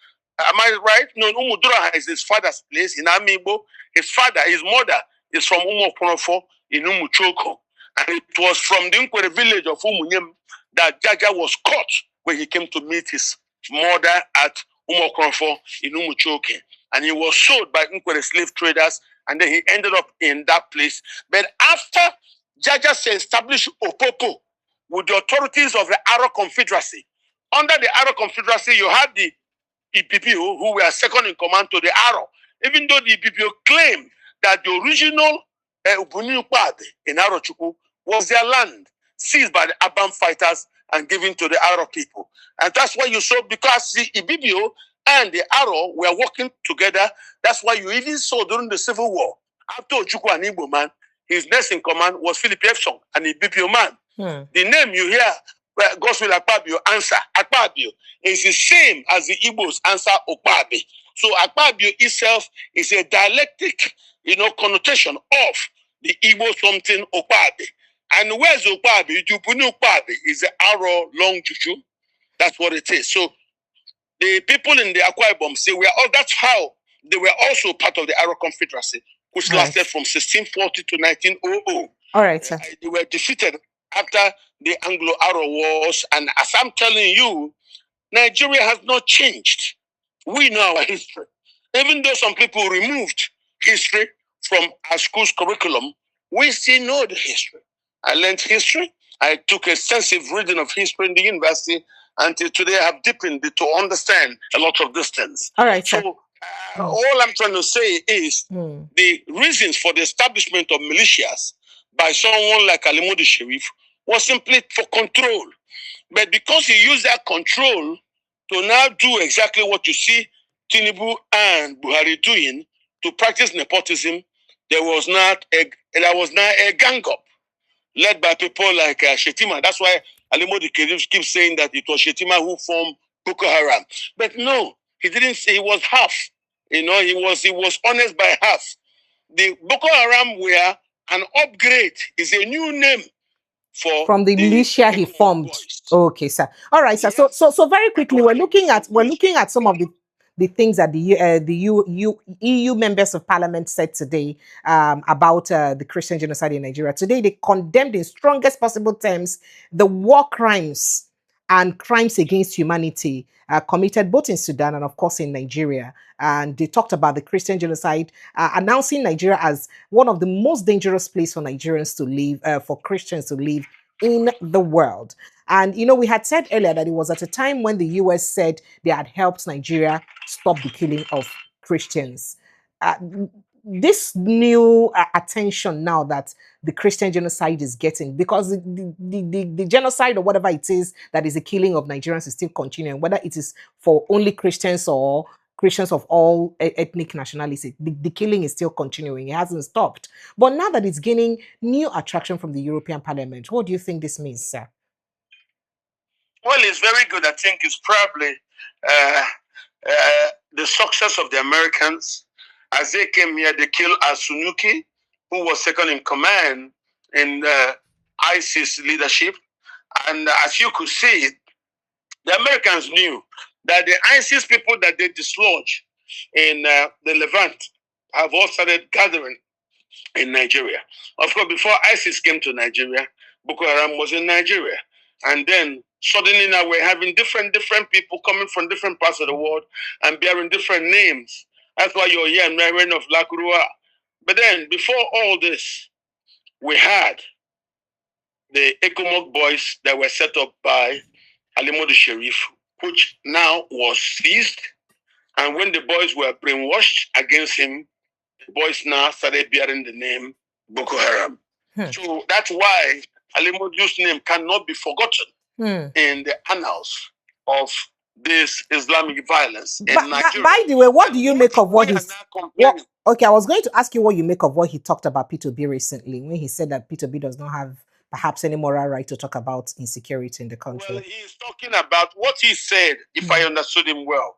Am I right? No, Umudroha is his father's place in Amibo. His mother is from Umukonofo in Umuchoko. And it was from the Nkwere village of Umunyem that Jaja was caught when he came to meet his mother at Umukonofo in Umuchoke. And he was sold by Nkwere slave traders, and then he ended up in that place. But after Jaja established Opopo with the authorities of the Aro Confederacy, under the Aro Confederacy, you had the EPPO who were second in command to the Aro, even though the EPPO claimed that the original Ubuni Ukpade in Arochukwu was their land, seized by the Abam fighters and given to the Aro people. And that's why you saw, because the EPPO and the Aro were working together, that's why you even saw during the Civil War, after Ojukwu and Igbo man, his next in command was Philip Epson, an EPPO man. The name you hear, Gospel Akpabio answer, Akpabio, is the same as the Igbos answer Okpabe. So Akpabio itself is a dialectic, connotation of the Igbo something Okpabe. And where's Okpabe? Jupuni Okpabe is the Aro long Juju. That's what it is. So the people in the Akwa Ibom say that's how they were also part of the Aro Confederacy, which lasted from 1640 to 1900. All right, sir. They were defeated after the Anglo-Aro Wars. And as I'm telling you, Nigeria has not changed. We know our history. Even though some people removed history from our school's curriculum, we still know the history. I learned history. I took extensive reading of history in the university. Until today, I have deepened it to understand a lot of these things. All right, sir. So all I'm trying to say is the reasons for the establishment of militias by someone like Alimudi Sharif was simply for control. But because he used that control to now do exactly what you see Tinubu and Buhari doing, to practice nepotism, there was not a gang up led by people like Shetima. That's why Alimodi keeps saying that it was Shetima who formed Boko Haram. But no, he didn't say. He was half. He was honest by half. The Boko Haram were an upgrade. Is a new name from the militia he formed. Boys. Okay, sir. All right, sir. Yes. So very quickly, we're looking at some of the things that the EU members of Parliament said today about the Christian genocide in Nigeria. Today, they condemned in strongest possible terms the war crimes and crimes against humanity committed both in Sudan and, of course, in Nigeria. And they talked about the Christian genocide, announcing Nigeria as one of the most dangerous places for Nigerians to live, for Christians to live in the world. And, we had said earlier that it was at a time when the US said they had helped Nigeria stop the killing of Christians. This new attention now that the Christian genocide is getting, because the genocide or whatever it is that is the killing of Nigerians is still continuing, whether it is for only Christians or Christians of all ethnic nationalities. The killing is still continuing. It hasn't stopped. But now that it's gaining new attraction from the European Parliament, what do you think this means, sir? Well, it's very good. I think it's probably the success of the Americans. As they came here, they killed Al-Sunuki, who was second in command in ISIS leadership. And as you could see, the Americans knew that the ISIS people that they dislodged in the Levant have all started gathering in Nigeria. Of course, before ISIS came to Nigeria, Boko Haram was in Nigeria. And then suddenly now we're having different people coming from different parts of the world and bearing different names. That's why you're here in reign of Lakurua. But then before all this, we had the Ekomok boys that were set up by Alimodu Sharif, which now was seized. And when the boys were brainwashed against him, the boys now started bearing the name Boko Haram. So that's why Alimodu's name cannot be forgotten in the annals of this Islamic violence in Nigeria. By the way, what do you make of what he's... Okay, I was going to ask you what you make of what he talked about P2B recently, when he said that P2B does not have perhaps any moral right to talk about insecurity in the country. Well, he's talking about what he said, if I understood him well.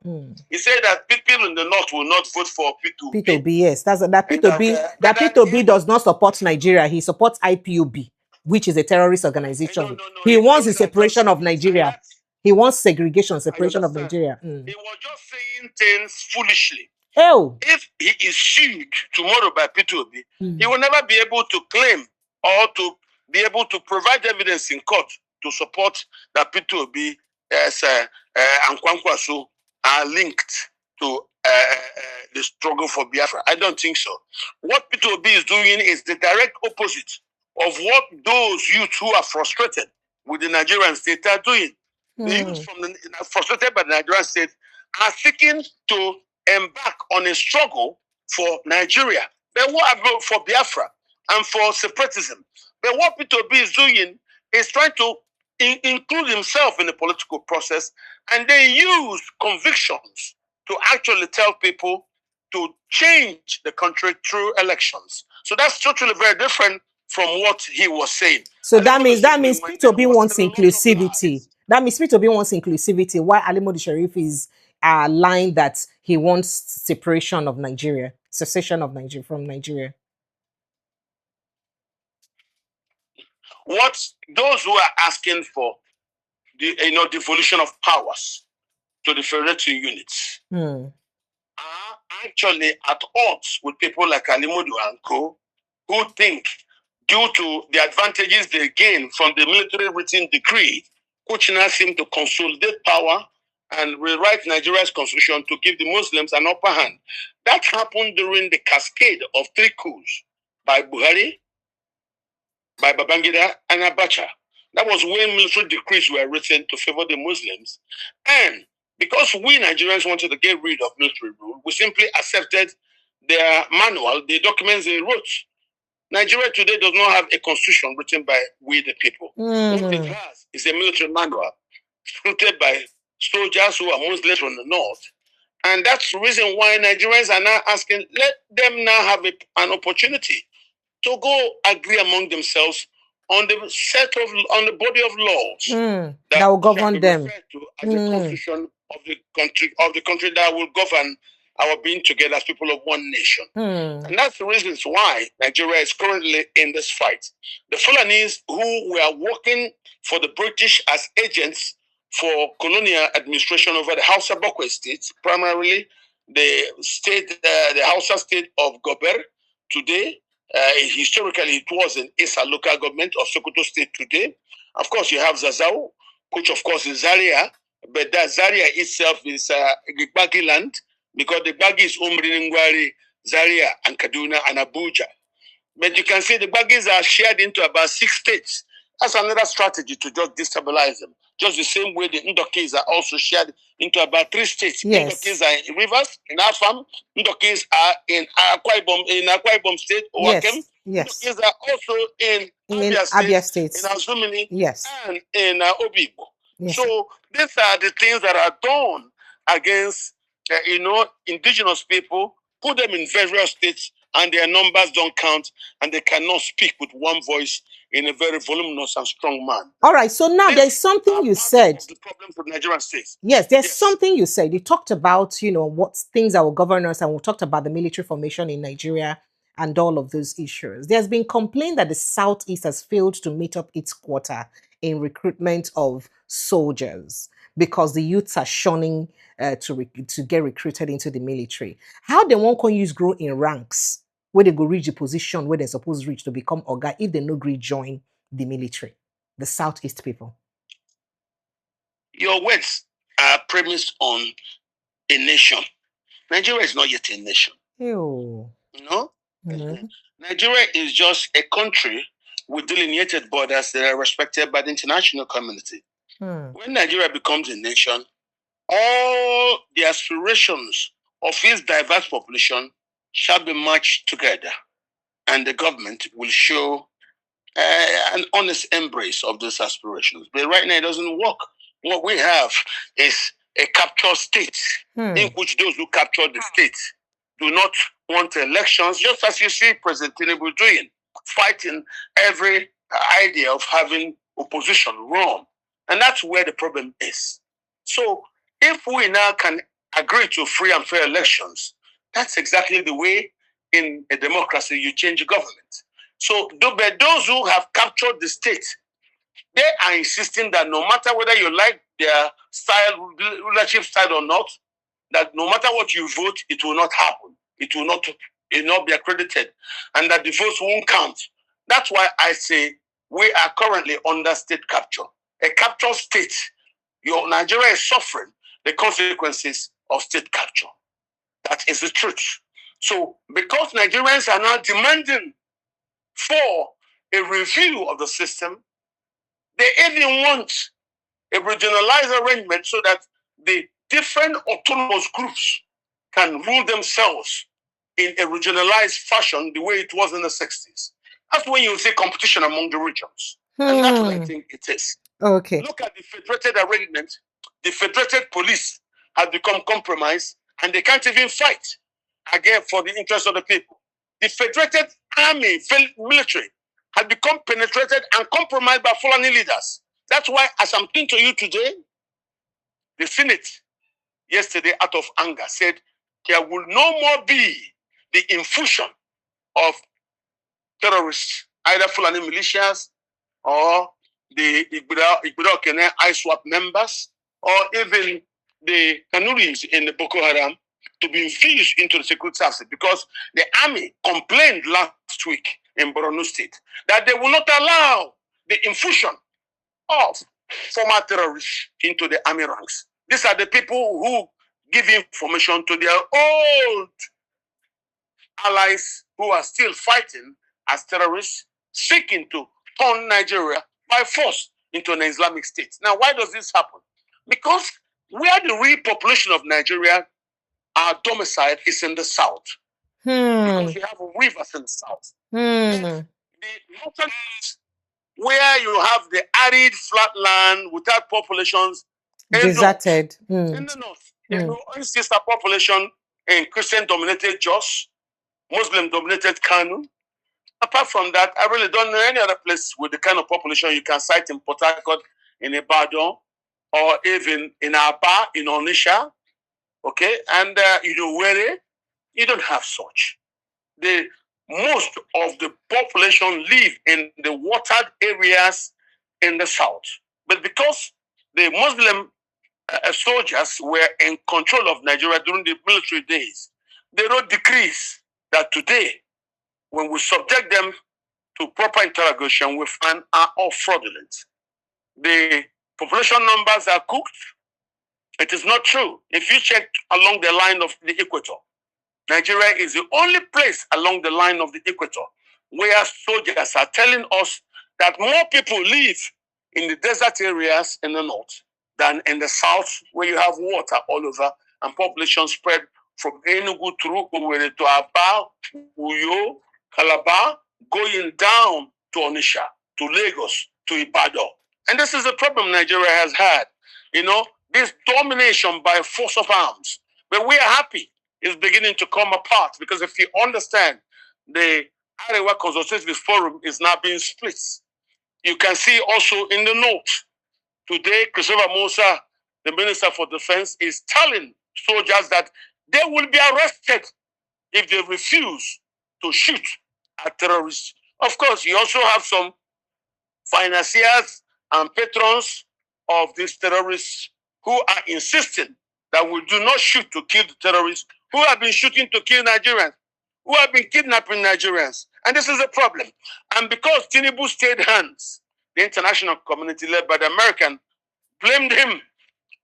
He said that people in the north will not vote for P2B. P2B, yes. That P2B does not support Nigeria. He supports IPOB, which is a terrorist organization. He wants the separation of Nigeria. He wants segregation, separation of Nigeria. He was just saying things foolishly. Oh. If he is sued tomorrow by P2B, he will never be able to claim or to be able to provide evidence in court to support that P2B as and Kwankwaso are linked to the struggle for Biafra. I don't think so. What P2B is doing is the direct opposite of what those youths who are frustrated with the Nigerian state are doing. The youths frustrated by the Nigerian state are seeking to embark on a struggle for Nigeria. They want for Biafra and for separatism. But what P2B is doing is trying to include himself in the political process, and they use convictions to actually tell people to change the country through elections. So that's totally very different from what he was saying. So that means P2B wants inclusivity. That means P2B wants inclusivity. Why Alimodu Sharif is lying that he wants separation of Nigeria, secession of Nigeria from Nigeria. What those who are asking for the devolution of powers to the federating units are actually at odds with people like Alimodu and co, who think due to the advantages they gain from the military written decree, which now seem to consolidate power and rewrite Nigeria's constitution to give the Muslims an upper hand. That happened during the cascade of 3 coups by Buhari, by Babangida and Abacha. That was when military decrees were written to favor the Muslims. And because we Nigerians wanted to get rid of military rule, we simply accepted their manual, the documents they wrote. Nigeria today does not have a constitution written by we the people. What it has is a military manual written by soldiers who are Muslims from the north. And that's the reason why Nigerians are now asking, let them now have an opportunity to go agree among themselves on the body of laws that will govern them. To as the constitution of the country that will govern our being together as people of one nation. And that's the reasons why Nigeria is currently in this fight. The Fulanese who were working for the British as agents for colonial administration over the Hausa Bokwe state, primarily the Hausa state of Gober today. Historically, it was an Issa local government of Sokoto State today. Of course, you have Zazau, which of course is Zaria, but that Zaria itself is Gbagi land, because the Gbagi is Umriningwari, Zaria, and Kaduna, and Abuja. But you can see the Gbagis are shared into about 6 states. That's another strategy to just destabilize them. Just the same way the Ndokis are also shared into about 3 states. Yes. Ndokis are in Rivers, in Afam. Ndokis are in Akwa Ibom State, Owakem. Yes. Ndokis are also in Abia State, in Azumini, yes, and in Obigbo. Yes. So these are the things that are done against indigenous people, put them in various states, and their numbers don't count, and they cannot speak with one voice in a very voluminous and strong man. All right, so now there's something you said. The problem for Nigerian states. Yes, there's something you said. You talked about, what things that will govern us, and we talked about the military formation in Nigeria and all of those issues. There's been complaint that the Southeast has failed to meet up its quota in recruitment of soldiers because the youths are shunning to get recruited into the military. How they won't use grow in ranks where they go reach the position where they're supposed to reach to become Oga if they no agree join the military? The Southeast people. Your words are premised on a nation. Nigeria is not yet a nation. Ew. No? Mm-hmm. Nigeria is just a country with delineated borders that are respected by the international community. When Nigeria becomes a nation, all the aspirations of its diverse population shall be matched together, and the government will show an honest embrace of those aspirations. But right now, it doesn't work. What we have is a captured state in which those who capture the state do not want elections, just as you see President Tinubu doing, fighting every idea of having opposition run. And that's where the problem is. So if we now can agree to free and fair elections, that's exactly the way in a democracy you change government. So those who have captured the state, they are insisting that no matter whether you like their style, rulership style or not, that no matter what you vote, it will not happen. It will not be accredited, and that the votes won't count. That's why I say we are currently under state capture. A captured state, Nigeria is suffering the consequences of state capture. That is the truth. So because Nigerians are now demanding for a review of the system, they even want a regionalized arrangement so that the different autonomous groups can rule themselves in a regionalized fashion the way it was in the 60s. That's when you see competition among the regions. And that's what I think it is. Okay. Look at the federated arrangement. The federated police have become compromised, and they can't even fight again for the interest of the people. The federated army, military, had become penetrated and compromised by Fulani leaders. That's why, as I'm talking to you today, the Senate yesterday, out of anger, said there will no more be the infusion of terrorists, either Fulani militias or the Igbo ISWAP members, or even the Kanuris in the Boko Haram, to be infused into the security services, because the army complained last week in Borno State that they will not allow the infusion of former terrorists into the army ranks. These are the people who give information to their old allies who are still fighting as terrorists, seeking to turn Nigeria by force into an Islamic state. Now, why does this happen? Because where the real population of Nigeria are domiciled is in the south. Because we have rivers in the south. The northern, where you have the arid flat land without populations, deserted. In the north, you insist a population in Christian-dominated Jos, Muslim-dominated Kanu. Apart from that, I really don't know any other place with the kind of population you can cite in Port Harcourt, in Ibadan, or even in Aba, in Onisha, okay, and where you don't have such. Most of the population live in the watered areas in the south, but because the Muslim soldiers were in control of Nigeria during the military days, they wrote decrees that today, when we subject them to proper interrogation, we find are all fraudulent. The population numbers are cooked. It is not true. If you check along the line of the equator, Nigeria is the only place along the line of the equator where soldiers are telling us that more people live in the desert areas in the north than in the south, where you have water all over and population spread from Enugu through Owerri to Aba, Uyo, Calabar, going down to Onisha, to Lagos, to Ibadan. And this is the problem Nigeria has had. This domination by force of arms, But we are happy it's beginning to come apart, because if you understand, the Arewa Consultative Forum is now being split. You can see also in the note today, Christopher Musa, the Minister for Defense, is telling soldiers that they will be arrested if they refuse to shoot at terrorists. Of course, you also have some financiers and patrons of these terrorists who are insisting that we do not shoot to kill the terrorists who have been shooting to kill Nigerians, who have been kidnapping Nigerians. And this is a problem. And because Tinubu stayed hands, the international community led by the American blamed him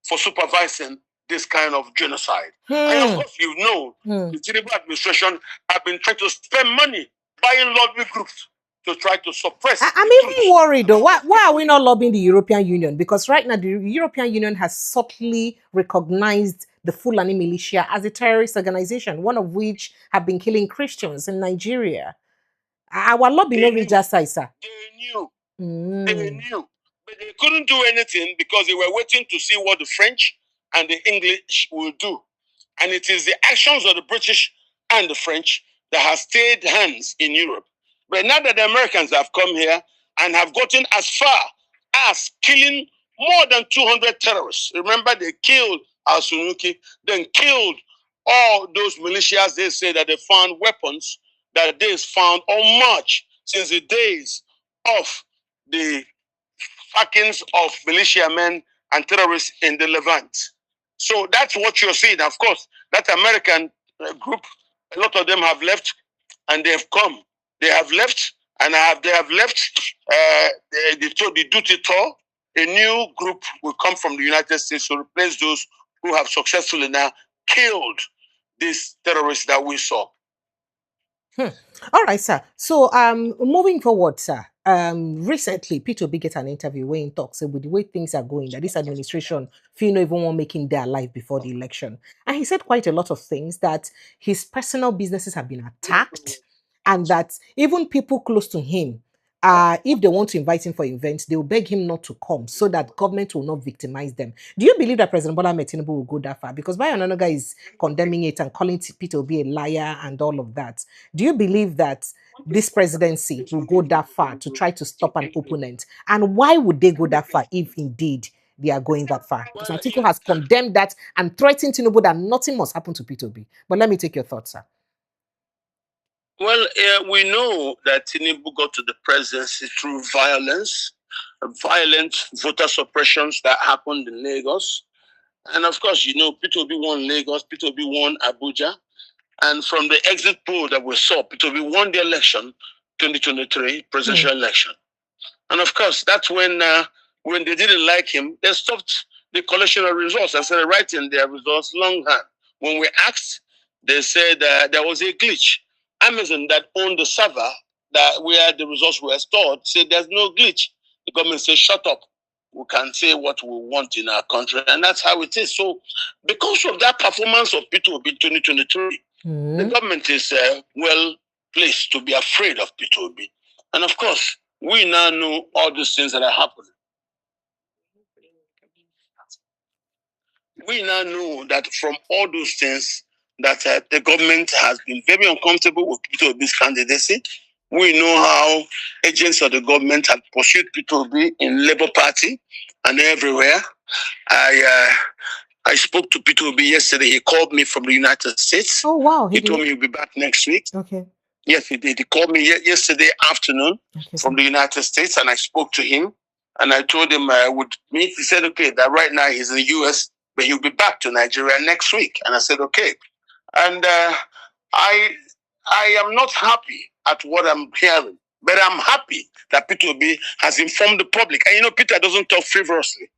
for supervising this kind of genocide. And of course, you know, the Tinubu administration have been trying to spend money buying lobby groups to try to suppress. I'm even worried though. Why are we not lobbying the European Union? Because right now the European Union has subtly recognized the Fulani militia as a terrorist organization, one of which have been killing Christians in Nigeria. Our lobby no reach that side, sir. They knew. They knew. But they couldn't do anything because they were waiting to see what the French and the English will do. And it is the actions of the British and the French that have stayed hands in Europe. But now that the Americans have come here and have gotten as far as killing more than 200 terrorists. Remember, they killed Al-Sunuki, then killed all those militias. They say that they found weapons that they found on march since the days of the sackings of militiamen and terrorists in the Levant. So that's what you're seeing. Of course, that American group, a lot of them have left and they have come. They have left and they have left the duty tour. A new group will come from the United States to replace those who have successfully now killed these terrorists that we saw. All right, sir. So, moving forward, sir. Recently, Peter B get an interview where he talks with the way things are going, that this administration feel no even want making their life before the election, and he said quite a lot of things that his personal businesses have been attacked, and that even people close to him, if they want to invite him for events, they will beg him not to come so that government will not victimize them. Do you believe that President Bola Ahmed Tinubu will go that far? Because Bayo Onanuga is condemning it and calling Peter Obi a liar and all of that. Do you believe that this presidency will go that far to try to stop an opponent? And why would they go that far if indeed they are going that far? Because Atiku has condemned that and threatened Tinubu that nothing must happen to Peter Obi. But let me take your thoughts, sir. Well, we know that Tinubu got to the presidency through violence, violent voter suppressions that happened in Lagos. And of course, you know, Peter Obi won Lagos, Peter Obi won Abuja. And from the exit poll that we saw, Peter Obi won the election, 2023 presidential election. And of course, that's when they didn't like him, they stopped the collection of results and started writing their results longhand. When we asked, they said there was a glitch. Amazon, that owned the server that where the results were stored, said there's no glitch. The government said, shut up. We can say what we want in our country. And that's how it is. So because of that performance of Peter Obi 2023, the government is well placed to be afraid of Peter Obi. And of course, we now know all these things that are happening. We now know that from all those things that the government has been very uncomfortable with Peter Obi's candidacy. We know how agents of the government have pursued Peter Obi in Labour Party and everywhere. I spoke to Peter Obi yesterday. He called me from the United States. Oh, wow. He told me he'll be back next week. Okay. Yes, he did. He called me yesterday afternoon from the United States, and I spoke to him. And I told him I would meet. He said, okay, that right now he's in the US, but he'll be back to Nigeria next week. And I said, okay. And I am not happy at what I'm hearing, but I'm happy that Peter Obi has informed the public. And you know, Peter doesn't talk frivolously.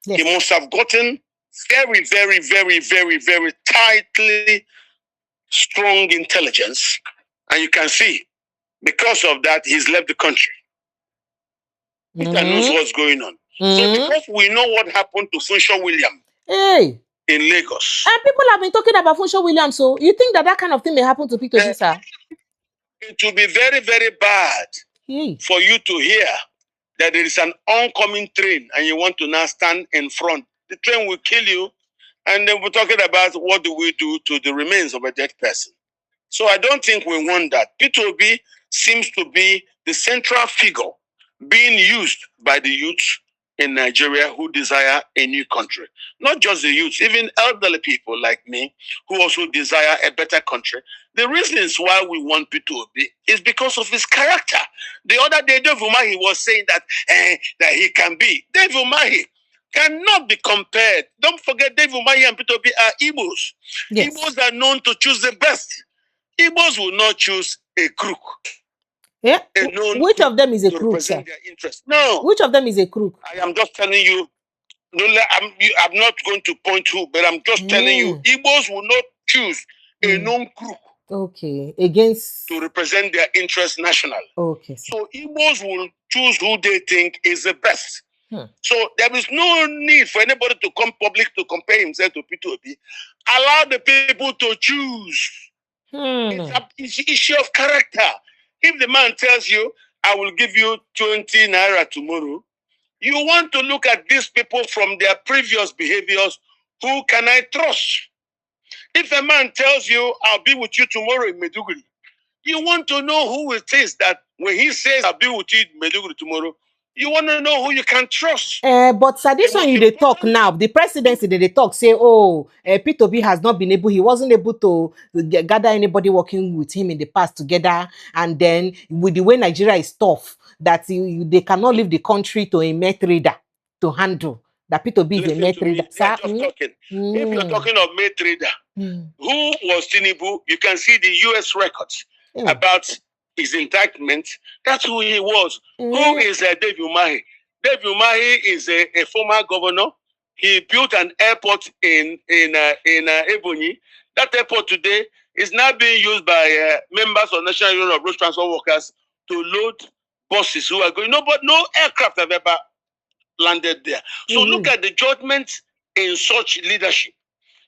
Yes. He must have gotten very, very, very, very, very tightly strong intelligence. And you can see, because of that, he's left the country. Peter knows what's going on. So because we know what happened to Funsho William in Lagos. And people have been talking about Funsho William, so you think that kind of thing may happen to Peter Obi, sir? It will be very, very bad for you to hear that there is an oncoming train and you want to now stand in front. The train will kill you. And then we're talking about what do we do to the remains of a dead person. So I don't think we want that. P2B seems to be the central figure being used by the youth in Nigeria who desire a new country. Not just the youth, even elderly people like me who also desire a better country. The reasons why we want P2B is because of his character. The other day, Dave Umahi was saying that he can be. Dave Umahi cannot be compared. Don't forget, Dave Umahi and P2B are Igbos. Yes. Igbos are known to choose the best. Igbos will not choose a crook. Yeah. Which of them is a crook, sir? Their interest. No. Which of them is a crook? I am just telling you. I'm not going to point who, but I'm just telling you. Igbos will not choose a known crook. Okay. Against to represent their interest nationally. Okay. So Igbos will choose who they think is the best. So there is no need for anybody to come public to compare himself to P2B. Allow the people to choose. It's an issue of character. If the man tells you, I will give you 20 naira tomorrow, you want to look at these people from their previous behaviors. Who can I trust? If a man tells you, I'll be with you tomorrow in Meduguri, you want to know who it is that when he says, I'll be with you in Meduguri tomorrow, you want to know who you can trust. But sir, this one they talk now. The presidency they talk say, P2B has not been able, he wasn't able to gather anybody working with him in the past together. And then with the way Nigeria is tough, that they cannot leave the country to a mere trader to handle. That P2B is a mere trader. Sir, if you're talking of mere trader, who was Tinubu? You can see the US records about his indictment. That's who he was. Who is Dave Umahi? Dave Umahi is a former governor. He built an airport in Ebonyi. That airport today is now being used by members of National Union of Road Transport Workers to load buses who are going. But no aircraft have ever landed there. So look at the judgment in such leadership.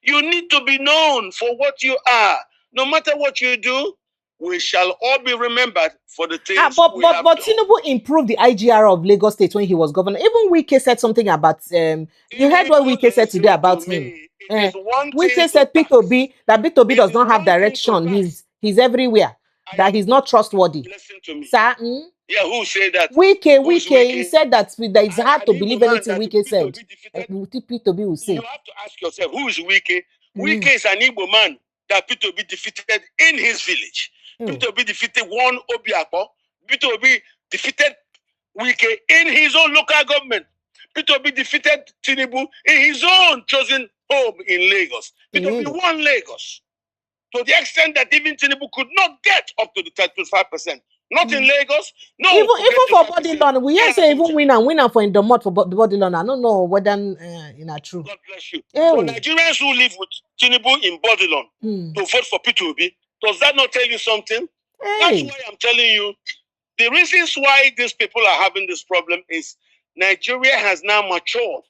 You need to be known for what you are. No matter what you do, we shall all be remembered for the things we have done. Tinubu improved the IGR of Lagos State when he was governor. Even Wike said something about you heard what Wike said today about him. Wike said P2B that P2B does not have direction. He's everywhere. That he's not trustworthy. Listen to me. Sir, yeah, who said that? Wike. He said that it's hard to believe anything Wike said. P2B will say. You have to ask yourself, who is Wike? Wike is an Igbo man that P2B defeated in his village. P2B defeated one Obiakpo. P2B defeated Wike in his own local government. P2B defeated Tinubu in his own chosen home in Lagos. P2B won Lagos. To the extent that even Tinubu could not get up to the 35%. Not in Lagos. No. Even for body loan, we hear say even winner for Indomot for body loan. I don't know whether true. God bless you. So Nigerians who live with Tinubu in body loan to vote for P2B, does that not tell you something? That's why I'm telling you. The reasons why these people are having this problem is Nigeria has now matured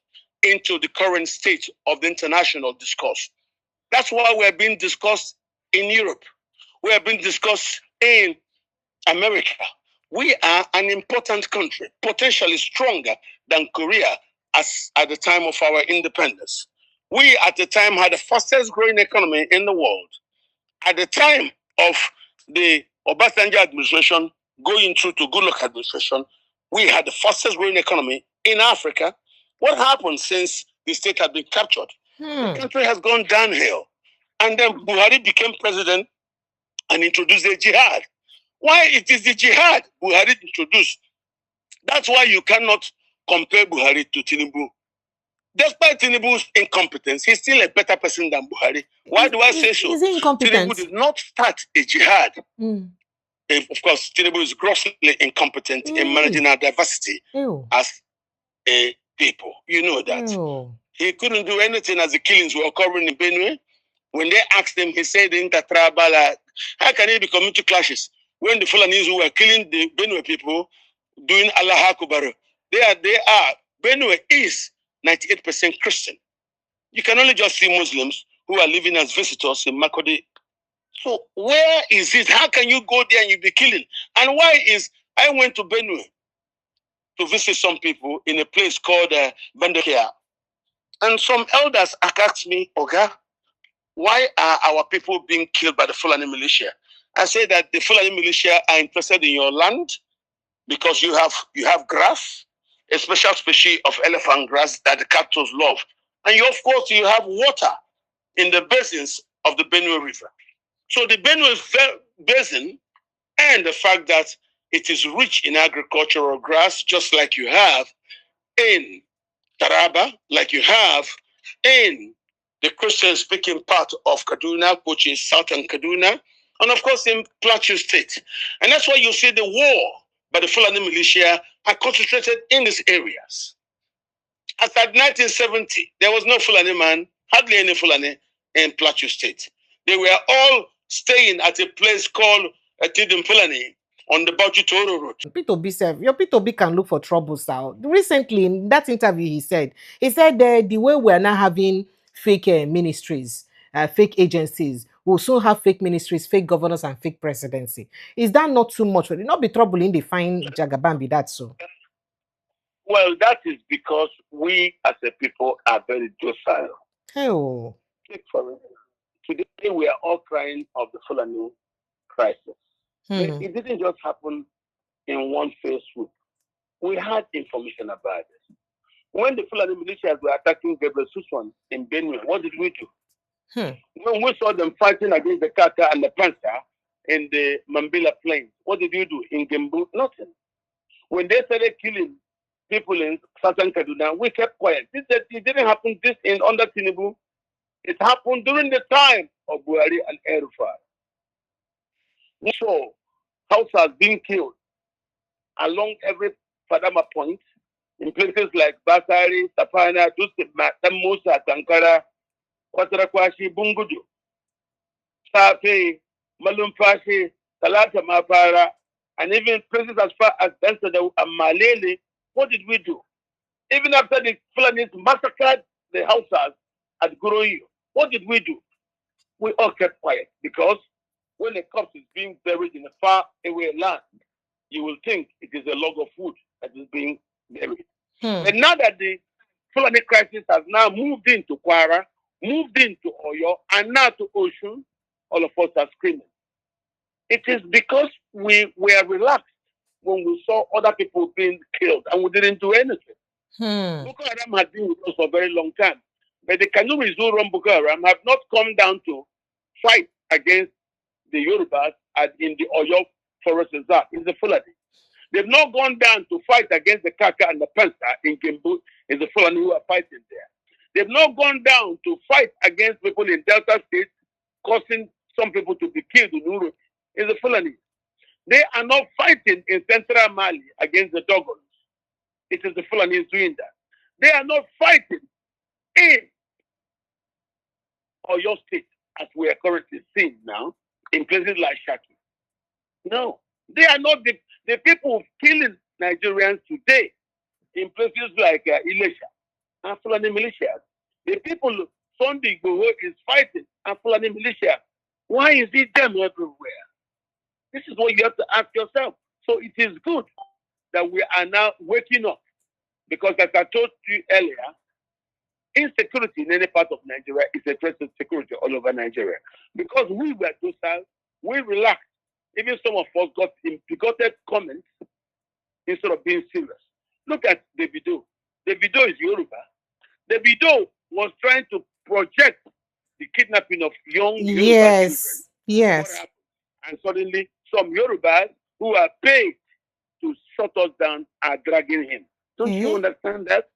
into the current state of the international discourse. That's why we're being discussed in Europe. We're being discussed in America. We are an important country, potentially stronger than Korea as at the time of our independence. We at the time had the fastest growing economy in the world. At the time of the Obasanjo administration going through to Goodluck administration, we had the fastest growing economy in Africa. What happened since the state had been captured? The country has gone downhill. And then Buhari became president and introduced the jihad. Why it is the jihad Buhari introduced? That's why you cannot compare Buhari to Tinubu. Despite Tinubu's incompetence, he's still a better person than Buhari. Why do I say so? Tinubu did not start a jihad. Of course, Tinubu is grossly incompetent in managing our diversity as a people. You know that. He couldn't do anything as the killings were occurring in Benue. When they asked him, he said intertribal, how can it be community clashes? When the Fulanis who were killing the Benue people doing Allah Akbar, they are. Benue is 98% Christian. You can only just see Muslims who are living as visitors in Makodi. So where is it? How can you go there and you be killing? And why is, I went to Benue to visit some people in a place called Bandekia. And some elders asked me, Oga, why are our people being killed by the Fulani militia? I say that the Fulani militia are interested in your land because you have grass, a special species of elephant grass that the cattle love. And you, of course, you have water in the basins of the Benue River. So the Benue Basin, and the fact that it is rich in agricultural grass, just like you have in Taraba, like you have in the Christian-speaking part of Kaduna, which is southern Kaduna, and of course in Plateau State. And that's why you see the war by the Fulani militia are concentrated in these areas. As at 1970, there was no Fulani man, hardly any Fulani in Plateau State. They were all staying at a place called Tidum Fulani on the Bauchi Toro Road. Peter B said, your Peter B can look for trouble, sir. Recently, in that interview, he said the way we are now having fake ministries, fake agencies, we'll soon have fake ministries, fake governors, and fake presidency. Is that not too much? Will it not be trouble in the fine Jagabambi that so? Well, that is because we as a people are very docile. Oh. Take for instance, today we are all crying of the Fulani crisis. It didn't just happen in one fell swoop. We had information about it. When the Fulani militias were attacking Gabriel Suswan in Benue, what did we do? When we saw them fighting against the Kaka and the Panther in the Mambila Plains, what did we do? In Gembu, nothing. When they started killing people in southern Kaduna, we kept quiet. It didn't happen under Tinubu. It happened during the time of Buhari and Erufai. We saw houses being killed along every Fadama point in places like Basari, Sapana, Tamusa, Tankara, Kwatarakwashi, Bungudu, Sape, Malumfashi, Talata Mapara, and even places as far as Bensada and Malele. What did we do? Even after the Fulanis massacred the houses at Guroyo, what did we do? We all kept quiet because when a corpse is being buried in a far away land, you will think it is a log of wood that is being buried. But now that the Fulani crisis has now moved into Kwara, moved into Oyo, and now to Osun, all of us are screaming. It is because we were relaxed when we saw other people being killed and we didn't do anything. Boko Haram had been with us for a very long time. But the Kanuri Zuru Boko Haram have not come down to fight against the Yorubas in the Oyo Forest Reserve, in the Fulani. They've not gone down to fight against the Kaka and the Panther in Kimbu, in the Fulani who are fighting there. They've not gone down to fight against people in Delta State, causing some people to be killed in Uru, in the Fulani. They are not fighting in Central Mali against the Dogons. It is the Fulani doing that. They are not fighting in Oyo State, as we are currently seeing now, in places like Shaki. No, they are not the people killing Nigerians today in places like Ilesha and Fulani militias. The people Sunday Igboho is fighting and Fulani militia. Why is it them everywhere? This is what you have to ask yourself. So it is good that we are now waking up because, as I told you earlier, insecurity in any part of Nigeria is a threat to security all over Nigeria. Because we were docile, we relaxed. Even some of us got bigoted comments instead of being serious. Look at Davido. Davido is Yoruba. Davido was trying to project the kidnapping of young Yoruba children. Yes. And suddenly, some Yorubas who are paid to shut us down are dragging him. Don't you understand that?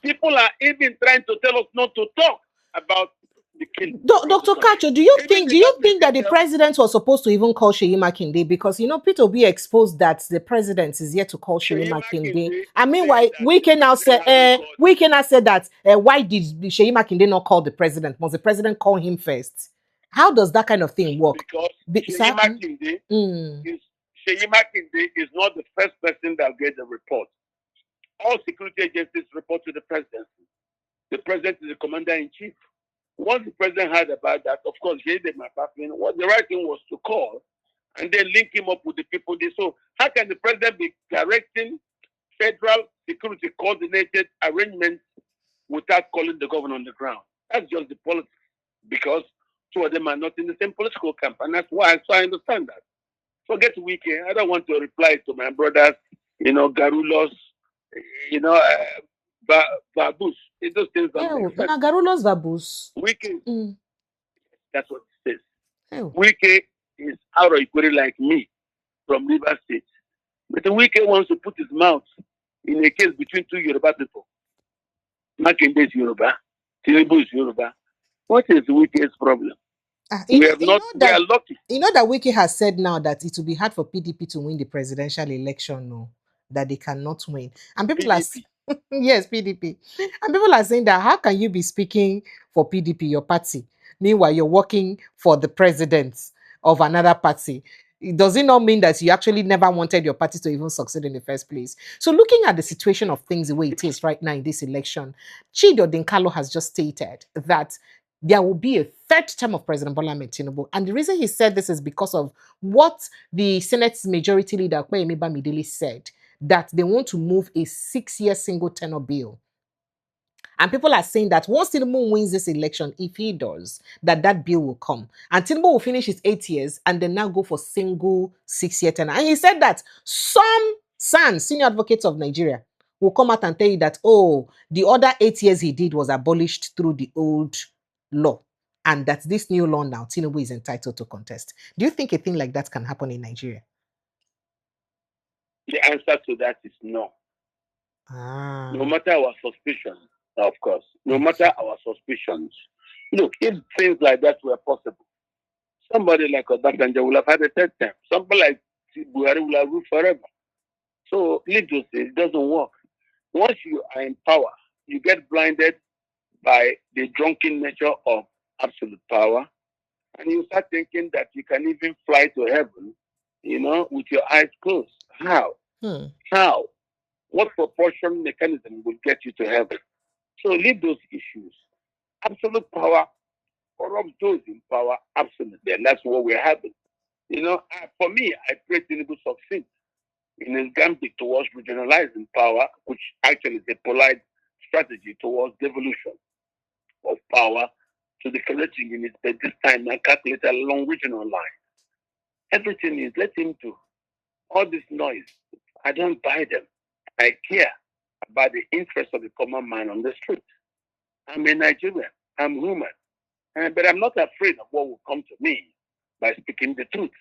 People are even trying to tell us not to talk about the killing. Dr. Kacho, do you think that the president was supposed to even call Seyi Makinde? Because Peter B exposed that the president is yet to call Seyi Makinde. I mean, why we can now say that why did Seyi Makinde not call the president? Must the president call him first? How does that kind of thing work? Because Seyi Makinde is not the first person that gets the report. All security agencies report to the presidency. The president is the commander-in-chief. Once the president heard about that, of course, the right thing was to call and then link him up with the people. So how can the president be directing federal security coordinated arrangements without calling the governor on the ground. That's just the politics, because two of them are not in the same political camp, and that's why. So I understand that. Forget Wiki. I don't want to reply to my brothers, Garulos, you know, uh, Babus. Those things don't make Oh, sense. na Garulos Vabus. Wiki, that's what it says. Oh. Wiki is out of Ikwere like me from River State. But the Wiki wants to put his mouth in a case between two Yoruba people. Makinde is Yoruba, Tinubu is Yoruba. What is Wiki's problem? We are lucky. You know that Wiki has said now that it will be hard for PDP to win the presidential election, no, that they cannot win. And people PDP. are yes, PDP. And people are saying that how can you be speaking for PDP, your party, meanwhile you're working for the president of another party? Does it not mean that you actually never wanted your party to even succeed in the first place? So looking at the situation of things the way it is right now in this election, Chido Dinkalo has just stated that there will be a third term of President Bola Ahmed Tinubu. And the reason he said this is because of what the Senate's majority leader, Kwame Bamidele, said, that they want to move a 6-year single tenor bill. And people are saying that once Tinubu wins this election, if he does, that bill will come. And Tinubu will finish his 8 years and then now go for single 6-year tenor. And he said that some senior advocates of Nigeria, will come out and tell you that, oh, the other 8 years he did was abolished through the old law. And that this new law now, Tinubu is entitled to contest. Do you think a thing like that can happen in Nigeria? The answer to that is no. No matter our suspicions, of course. No matter our suspicions. Look, if things like that were possible, somebody like Obasanjo will have had a third term. Somebody like Buhari will have ruled forever. So, needless to say, it doesn't work. Once you are in power, you get blinded by the drunken nature of absolute power, and you start thinking that you can even fly to heaven, with your eyes closed. How? How? What proportion mechanism will get you to heaven? So leave those issues. Absolute power corrupts those in power, absolutely, and that's what we're having. For me, I pray Tinubu succeeds in his gambit towards regionalizing power, which actually is a polite strategy towards devolution of power to the collecting units, but this time I calculate along regional lines. Everything is let him do. All this noise, I don't buy them. I care about the interest of the common man on the street. I'm a Nigerian. I'm human. But I'm not afraid of what will come to me by speaking the truth.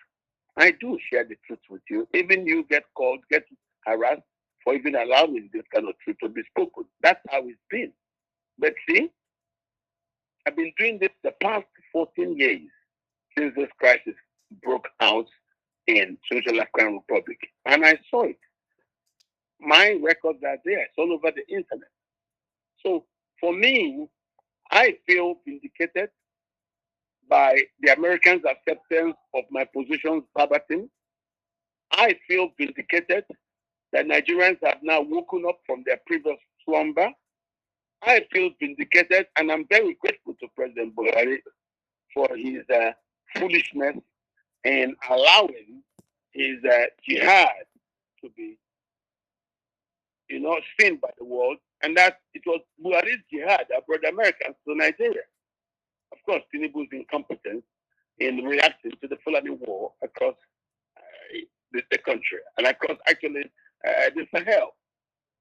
I do share the truth with you. Even you get called, get harassed for even allowing this kind of truth to be spoken. That's how it's been. But see, I've been doing this the past 14 years since this crisis broke out in Central African Republic. And I saw it. My records are there. It's all over the internet. So for me, I feel vindicated by the Americans' acceptance of my positions verbatim. I feel vindicated that Nigerians have now woken up from their previous slumber. I feel vindicated, and I'm very grateful to President Buhari for his foolishness in allowing his jihad to be, seen by the world, and that it was Buhari's jihad that brought Americans to Nigeria. Of course, Tinubu's incompetence in reacting to the Fulani war across the country and across actually the Sahel.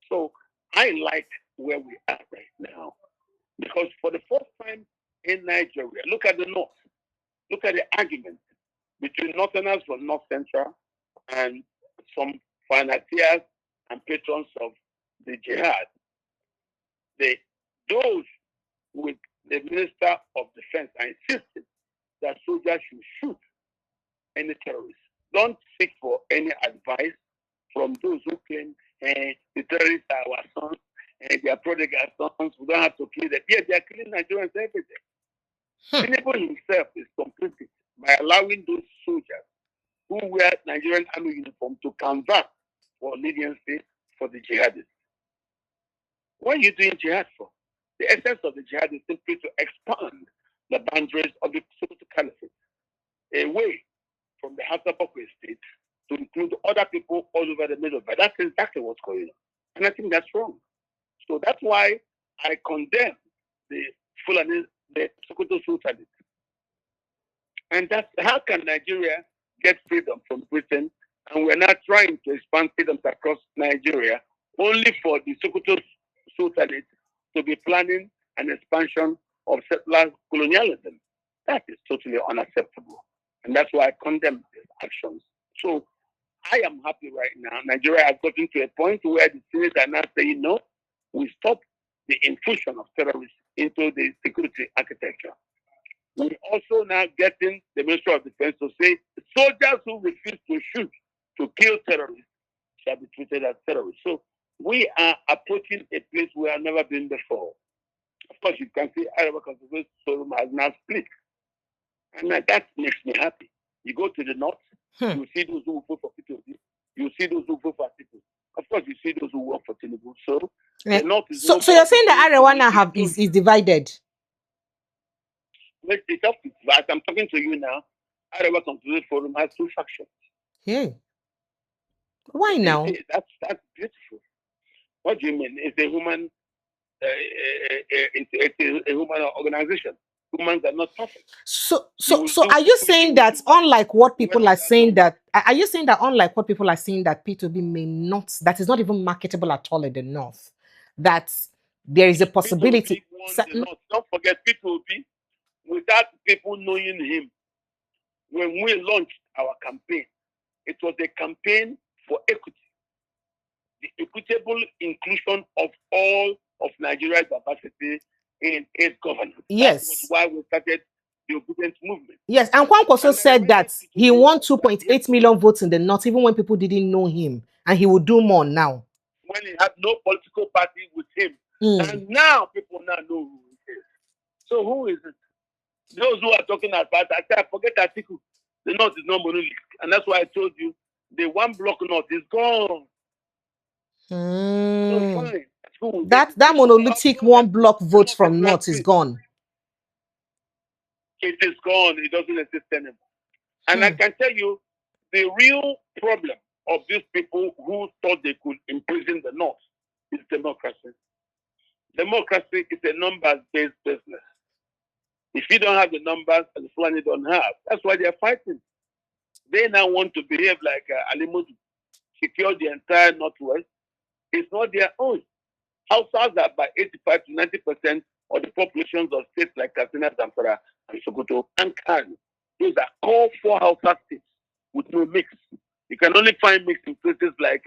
So I like where we are right now because for the first time in Nigeria, look at the North, look at the argument between Northerners from North Central and some financiers and patrons of the jihad. Those with the Minister of Defense are insisting that soldiers should shoot any terrorists. Don't seek for any advice from those who claim the terrorists are our sons and they are prodigal sons. We don't have to kill them. Yeah, they are killing Nigerians every day. Tinubu himself is complicit by allowing those soldiers who wear Nigerian army uniform to convert for leniency for the jihadists. What are you doing jihad for? The essence of the jihad is simply to expand the boundaries of the Sokoto Caliphate away from the Hausa Bokwe state to include other people all over the Middle Belt. That's exactly what's going on. And I think that's wrong. So that's why I condemn the Fulani, the Sokoto Sultanate. And that's how can Nigeria get freedom from Britain, and we're not trying to expand freedoms across Nigeria, only for the Sokoto Sultanate to be planning an expansion of settler colonialism. That is totally unacceptable. And that's why I condemn these actions. So I am happy right now. Nigeria has gotten to a point where the Senate are now saying, no, we stop the infusion of terrorists into the security architecture. We're also now getting the Ministry of Defense to say soldiers who refuse to shoot to kill terrorists shall be treated as terrorists. So we are approaching a place we have never been before. Of course, you can see Arewa Conservation Forum has now split. And that makes me happy. You go to the north, you see those who vote for P2B, you see those who vote for Tinubu. Of course, you see those who work for Tinubu. So the north is so you're saying that Arewa now is divided? Let's take up as I'm talking to you now. Arewa Conservation Forum has two factions. Yeah. Why now? That's beautiful. What do you mean? It's a human. It's a human organization. Humans are not perfect. So are you saying that unlike what people are saying that P2B may not, that is not even marketable at all in the north, that there is a possibility? Don't forget P2B, without people knowing him, when we launched our campaign, it was a campaign for equity, the equitable inclusion of all of Nigeria's diversity in its governance. Yes. That was why we started the obedience movement. Yes, and Kwanko also said that he won 2.8 million votes in the north, even when people didn't know him, and he will do more now. When he had no political party with him, and now people now know who he is. So who is it? Those who are talking about that, I said, forget article. The north is not monolithic, and that's why I told you the one block north is gone. So fine. Cool. That monolithic one block vote from north is gone. It is gone. It doesn't exist anymore. And I can tell you, the real problem of these people who thought they could imprison the north is democracy. Democracy is a numbers-based business. If you don't have the numbers, the Fulani don't have. That's why they're fighting. They now want to behave like Ali Modu, secure the entire northwest. It's not their own. Hausas are by 85 to 90% of the populations of states like Katsina, Zamfara, and Sokoto, and Kano. Those are all four Hausa states with no mix. You can only find mix in places like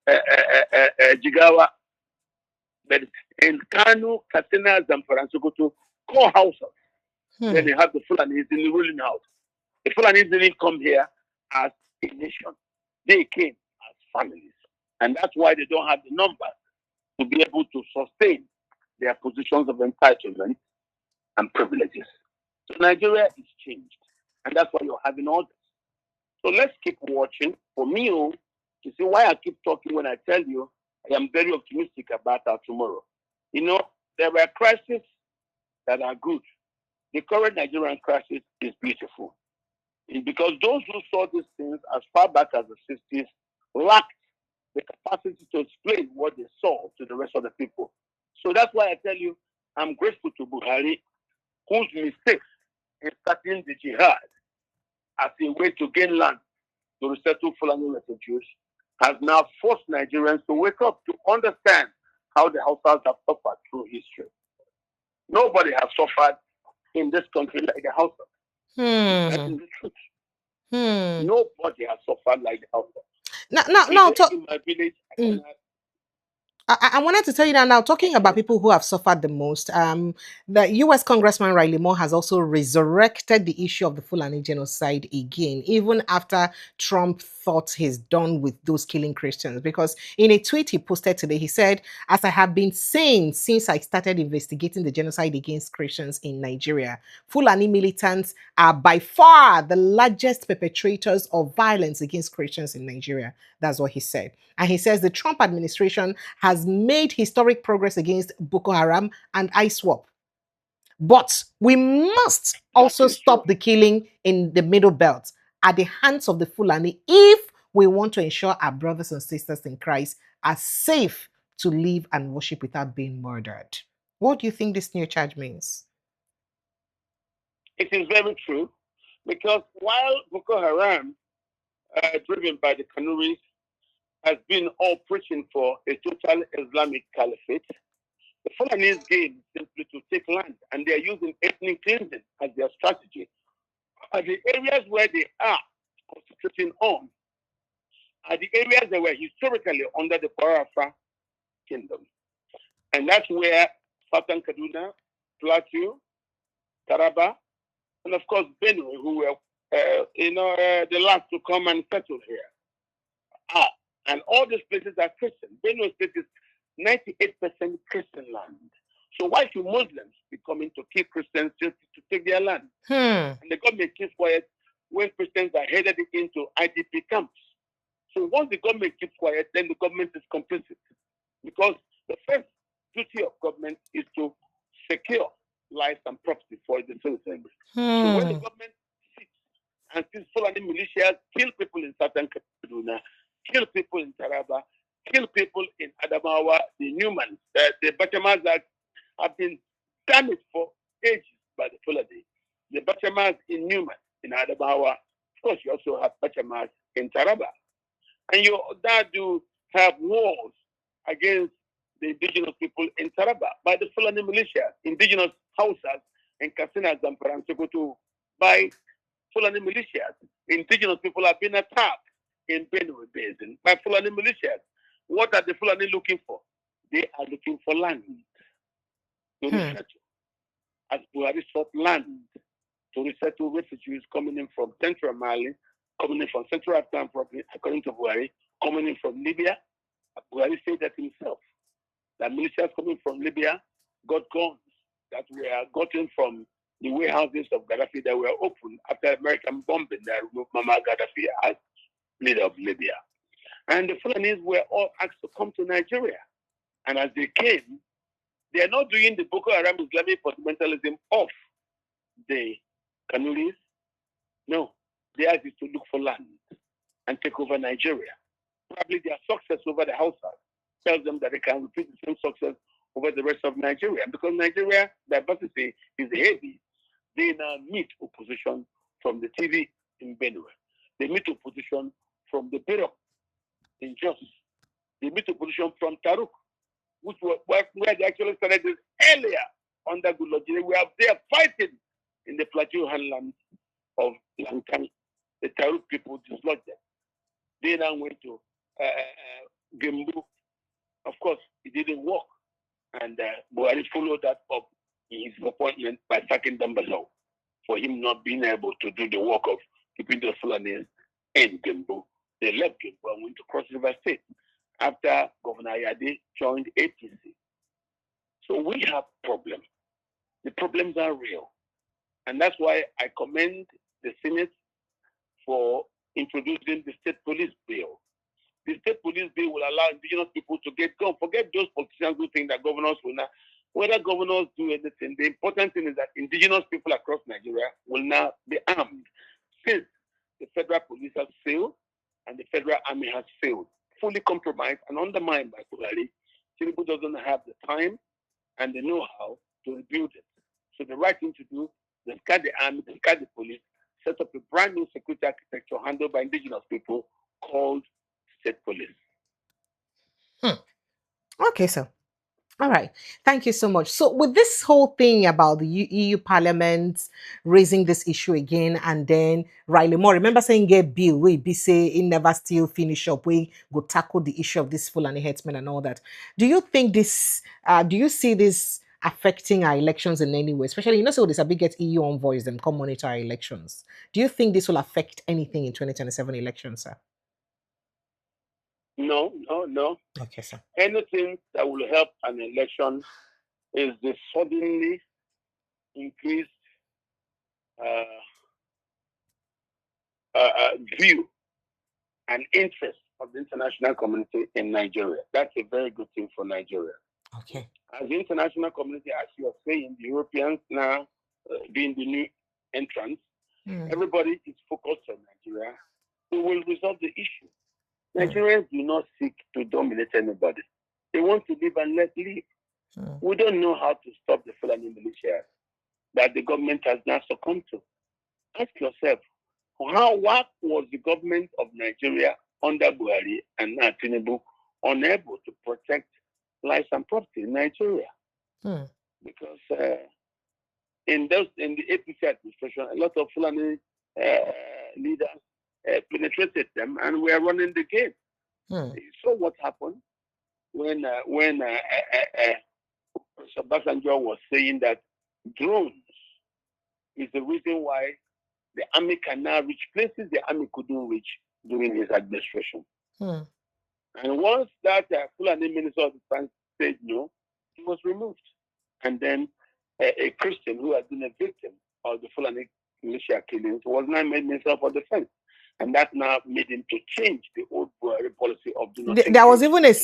Jigawa. But in Kano, Katsina, Zamfara, and Sokoto, core Hausas. Then you have the Fulanis in the ruling house. The Fulanis didn't come here as a nation. They came as families. And that's why they don't have the numbers to be able to sustain their positions of entitlement and privileges. So Nigeria is changed. And that's why you're having all this. So let's keep watching. For me, you see why I keep talking when I tell you I am very optimistic about our tomorrow. You know, there were crises that are good. The current Nigerian crisis is beautiful. It's because those who saw these things as far back as the 60s lacked the capacity to explain what they saw to the rest of the people. So that's why I tell you, I'm grateful to Buhari, whose mistakes in starting the jihad as a way to gain land to resettle Fulani refugees has now forced Nigerians to wake up to understand how the Hausas have suffered through history. Nobody has suffered in this country like the Hausas. That is the truth. Nobody has suffered like the Hausas. Now, in my village, I wanted to tell you that now, talking about people who have suffered the most, the U.S. Congressman Riley Moore has also resurrected the issue of the Fulani genocide again, even after Trump thought he's done with those killing Christians. Because in a tweet he posted today, he said, "As I have been saying since I started investigating the genocide against Christians in Nigeria, Fulani militants are by far the largest perpetrators of violence against Christians in Nigeria." That's what he said. And he says the Trump administration has made historic progress against Boko Haram and ISWAP. But we must also stop the killing in the Middle Belt at the hands of the Fulani if we want to ensure our brothers and sisters in Christ are safe to live and worship without being murdered. What do you think this new charge means? It is very true, because while Boko Haram, driven by the Kanuris, has been all preaching for a total Islamic caliphate, the Fulanese game is simply to take land, and they are using ethnic cleansing as their strategy. The areas where they are concentrating on are the areas that were historically under the Kwarafa kingdom. And that's where Southern Kaduna, Plateau, Taraba, and of course Benue, who were the last to come and settle here. And all these places are Christian. Benue State is 98% Christian land. So why should Muslims be coming to kill Christians just to take their land? And the government keeps quiet when Christians are headed into IDP camps. So once the government keeps quiet, then the government is complicit. Because the first duty of government is to secure lives and property for the citizens. So when the government sits and sees Fulani militias kill people in Southern Kaduna, kill people in Taraba, kill people in Adamawa, the Newmans, the Bachamas that have been damaged for ages by the Fulani. The Bachamas in Newman, in Adamawa, of course you also have Bachamas in Taraba. And you do have wars against the indigenous people in Taraba by the Fulani militia, indigenous Hausas and Katsina, Zamfara, and Sokoto by Fulani militias. Indigenous people have been attacked in Benue Basin by Fulani militias. What are the Fulani looking for? They are looking for land to resettle. As Buhari sought land to resettle refugees coming in from Central Mali, coming in from Central African property, according to Buhari, coming in from Libya. Buhari said that himself, that militias coming from Libya got guns that were gotten from the warehouses of Gaddafi that were opened after American bombing that removed Muammar Gaddafi as leader of Libya. And the Fulanis were all asked to come to Nigeria. And as they came, they are not doing the Boko Haram Islamic fundamentalism of the Kanuris. No, they are to look for land and take over Nigeria. Probably their success over the Hausas tells them that they can repeat the same success over the rest of Nigeria. Because Nigeria diversity is heavy, they now meet opposition from the TV in Benue. They meet opposition from the Bureau in Jos. They meet opposition from Taruk, which were where they actually started this earlier under Goodluck. We are there fighting in the plateau highlands of Lankang. The Taruk people dislodged them. They now went to Gembu. Of course, it didn't work. And Buhari followed that up in his appointment by sacking Dambazau for him not being able to do the work of keeping the Fulanis in Gembu. They left Gembu and went to Cross River State after Governor Ayade joined APC. So we have problems. The problems are real. And that's why I commend the Senate for introducing the state police bill. The state police bill will allow indigenous people to get guns. Forget those politicians who think that governors will not. Whether governors do anything, the important thing is that indigenous people across Nigeria will now be armed. Since the federal police has failed and the federal army has failed, fully compromised and undermined by Buhari, Tinubu doesn't have the time and the know-how to rebuild it. So the right thing to do, discard the army, discard the police, set up a brand new security architecture handled by indigenous people called state police. Okay, so all right. Thank you so much. So, with this whole thing about the EU Parliament raising this issue again, and then Riley Moore, remember saying get bill, we be say it never still finish up, we go tackle the issue of this Fulani headsmen and all that. Do you think this, do you see this affecting our elections in any way? Especially, so there's a big get EU envoys, them come monitor our elections. Do you think this will affect anything in 2027 elections, sir? No. Okay, sir. Anything that will help an election is the suddenly increased view and interest of the international community in Nigeria. That's a very good thing for Nigeria. Okay. As the international community, as you are saying, the Europeans now being the new entrants, everybody is focused on Nigeria. We will resolve the issue. Nigerians do not seek to dominate anybody. They want to live and let live. We don't know how to stop the Fulani militia that the government has now succumbed to. Ask yourself, what was the government of Nigeria under Buhari and now Tinubu unable to protect lives and property in Nigeria? Because in the APC administration, a lot of Fulani leaders penetrated them, and we are running the game. So what happened when Obasanjo was saying that drones is the reason why the army can now reach places the army couldn't reach during his administration. And once that Fulani Minister of Defense said no, he was removed. And then a Christian who had been a victim of the Fulani militia killings was now made Minister for Defense. And that now made him to change the old policy of do not. There was even a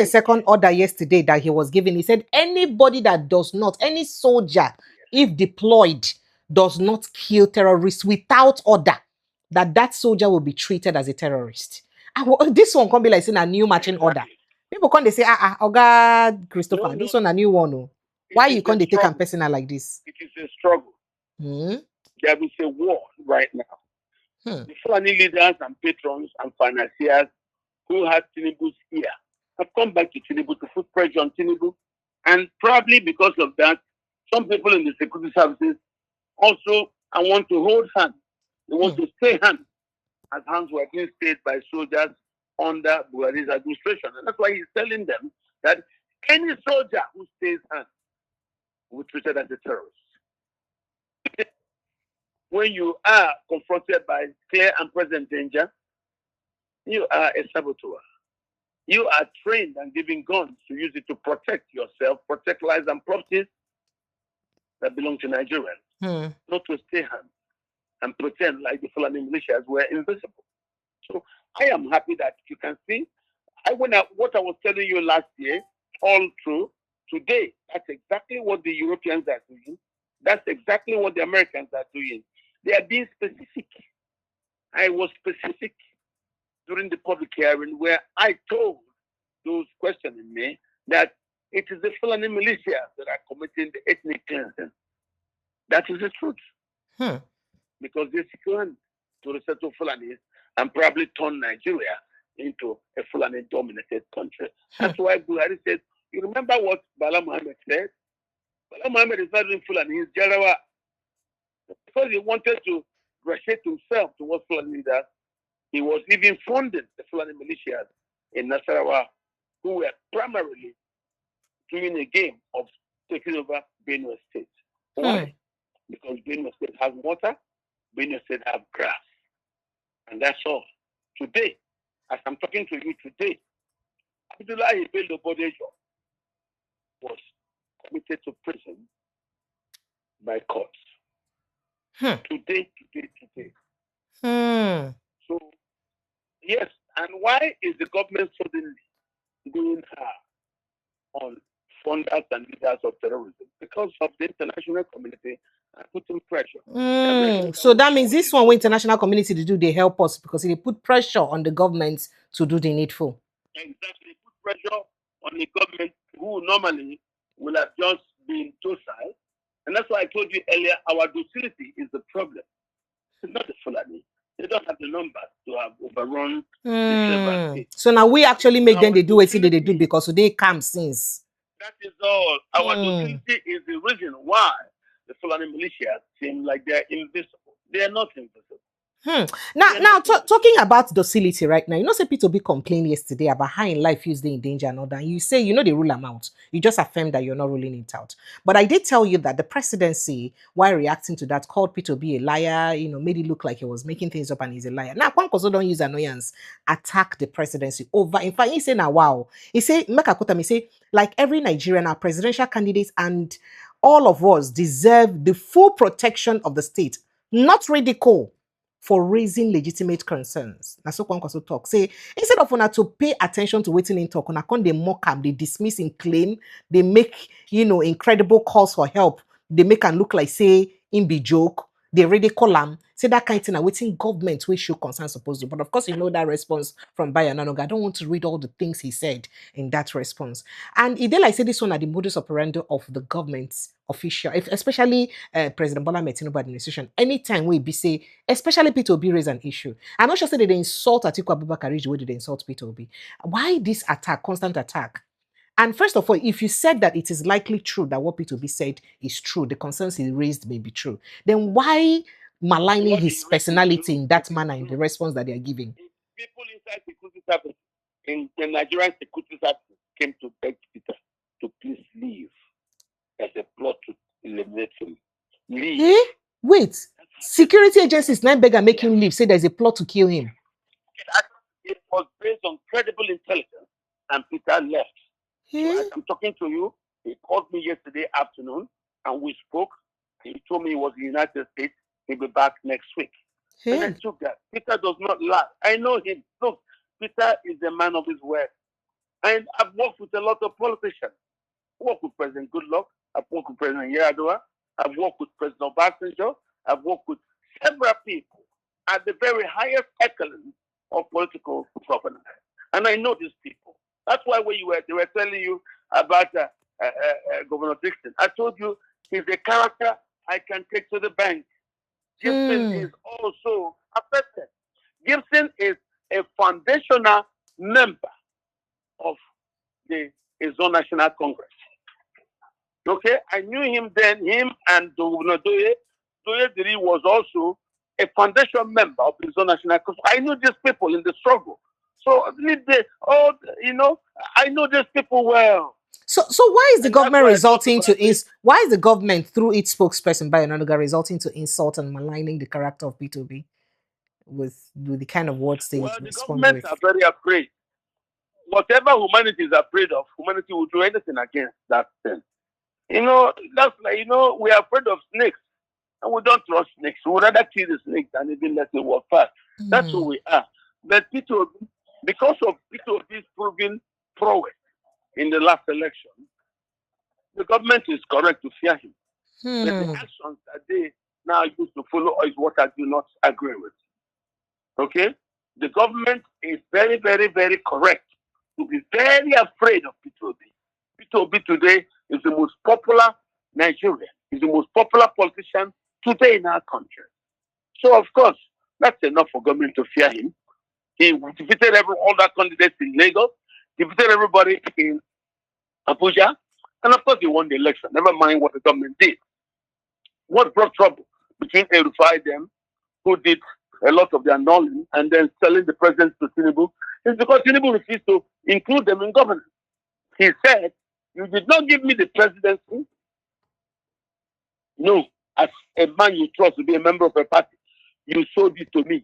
second order yesterday that he was given. He said anybody that does not, any soldier, if deployed, does not kill terrorists without order, that soldier will be treated as a terrorist. This one can't be like saying a new marching order. People can't they say, Oga Christopher, this one a new one. No. Why you can't they take a personal like this? It is a struggle. There is a war right now. The Fulani leaders and patrons and financiers who had Tinubu's ear have come back to Tinubu to put pressure on Tinubu. And probably because of that, some people in the security services also want to hold hands. They want to stay hands, as hands were being stayed by soldiers under Buhari's administration. And that's why he's telling them that any soldier who stays hands will be treated as a terrorist. When you are confronted by clear and present danger, you are a saboteur. You are trained and given guns to use it to protect yourself, protect lives and properties that belong to Nigerians, not to stay hands and pretend like the Fulani militias were invisible. So I am happy that you can see what I was telling you last year, all true. Today, that's exactly what the Europeans are doing. That's exactly what the Americans are doing. They are being specific. I was specific during the public hearing where I told those questioning me that it is the Fulani militias that are committing the ethnic cleansing. That is the truth. Because they plan to resettle Fulanis and probably turn Nigeria into a Fulani-dominated country. That's why Buhari said, you remember what Bala Mohammed said? Bala Mohammed is not doing Fulani, he's Jarawa. Because he wanted to reshape himself towards Fulani leaders, he was even funding the Fulani militias in Nasarawa, who were primarily doing a game of taking over Benue State. Why? Because Benue State has water, Benue State has grass. And that's all. Today, as I'm talking to you today, Abdullahi Bello Bodejo was committed to prison by courts. Today. So, yes, and why is the government suddenly going hard on funders and leaders of terrorism? Because of the international community putting pressure. So that means this one, what international community to do, they help us because they put pressure on the government to do the needful. Exactly, put pressure on the government who normally will have just been docile. And that's why I told you earlier, our docility is the problem. It's not the Fulani. They don't have the numbers to have overrun the state. So now we actually make them they do what they do because they come since. That is all. Our docility is the reason why the Fulani militias seem like they're invisible. They are not invisible. Now talking about docility right now, you know, say P2B complained yesterday about how in life is in danger and all that. You say, you know, they rule them out. You just affirm that you're not ruling it out. But I did tell you that the presidency, while reacting to that, called P2B a liar, you know, made it look like he was making things up and he's a liar. Now, Kwankoso don't use annoyance, attack the presidency over. In fact, he say, now, wow. He say, Mekakota, he say, like every Nigerian, our presidential candidates and all of us deserve the full protection of the state, not ridicule for raising legitimate concerns. That's what Kwankoso talk. Say, instead of una to pay attention to waiting in talk, una they mock up, they dismiss in claim, they make, you know, incredible calls for help. They make and look like, say, in be joke. they already call them, say that kind of thing, waiting government we show concern supposed to. But of course, you know that response from Bayo Nanoga. I don't want to read all the things he said in that response. And it did like say this one are the modus operandi of the government's official, especially President Bola Ahmed Tinubu administration. Anytime we be say, especially Peter Obi raise an issue. I'm not sure say they insult Atiku Abubakar the way they insult Peter Obi. Why this attack, constant attack? And first of all, if you said that it is likely true that what Peter Obi said is true, the concerns he raised may be true, then why maligning his personality in that manner in the response that they are giving? People inside security service, in the Nigerian security service, came to beg Peter to please leave. There's a plot to eliminate him. Leave. Eh? Wait, security agencies now beg and make him leave, say there's a plot to kill him. It was based on credible intelligence, and Peter left. So as I'm talking to you, he called me yesterday afternoon, and we spoke. He told me he was in the United States. He'll be back next week. And I took that. Peter does not lie. I know him. Look, Peter is a man of his word. And I've worked with a lot of politicians. I've worked with President Goodluck. I've worked with President Yar'Adua. I've worked with President Obasanjo. I've worked with several people at the very highest echelon of political governance. And I know these people. That's why when they were telling you about Governor Dixon, I told you he's a character I can take to the bank. Gibson is also affected. Gibson is a foundational member of the Zone National Congress. Okay, I knew him then, him and Governor Doye. Doye Diri was also a foundation member of the Zone National Congress. I knew these people in the struggle. So, I know these people well. So why is the government resulting to why is the government through its spokesperson Bayo Nanoga resulting to insult and maligning the character of P2B with the kind of words they respond with? The government are very afraid. Whatever humanity is afraid of, humanity will do anything against that thing. That's like, we are afraid of snakes, and we don't trust snakes. We would rather kill the snake than even let it walk past. That's who we are. But P2B, because of P2B's proven prowess in the last election, the government is correct to fear him. But the actions that they now used to follow is what I do not agree with. Okay? The government is very, very, very correct to be very afraid of P2B. P2B today is the most popular Nigerian, is the most popular politician today in our country. So, of course, that's enough for government to fear him. He defeated all the candidates in Lagos, defeated everybody in Abuja, and of course he won the election. Never mind what the government did. What brought trouble between El-Rufai them, who did a lot of the annulling and then selling the president to Tinubu, is because Tinubu refused to include them in governance. He said, "You did not give me the presidency. No, as a man you trust to be a member of a party, you sold it to me.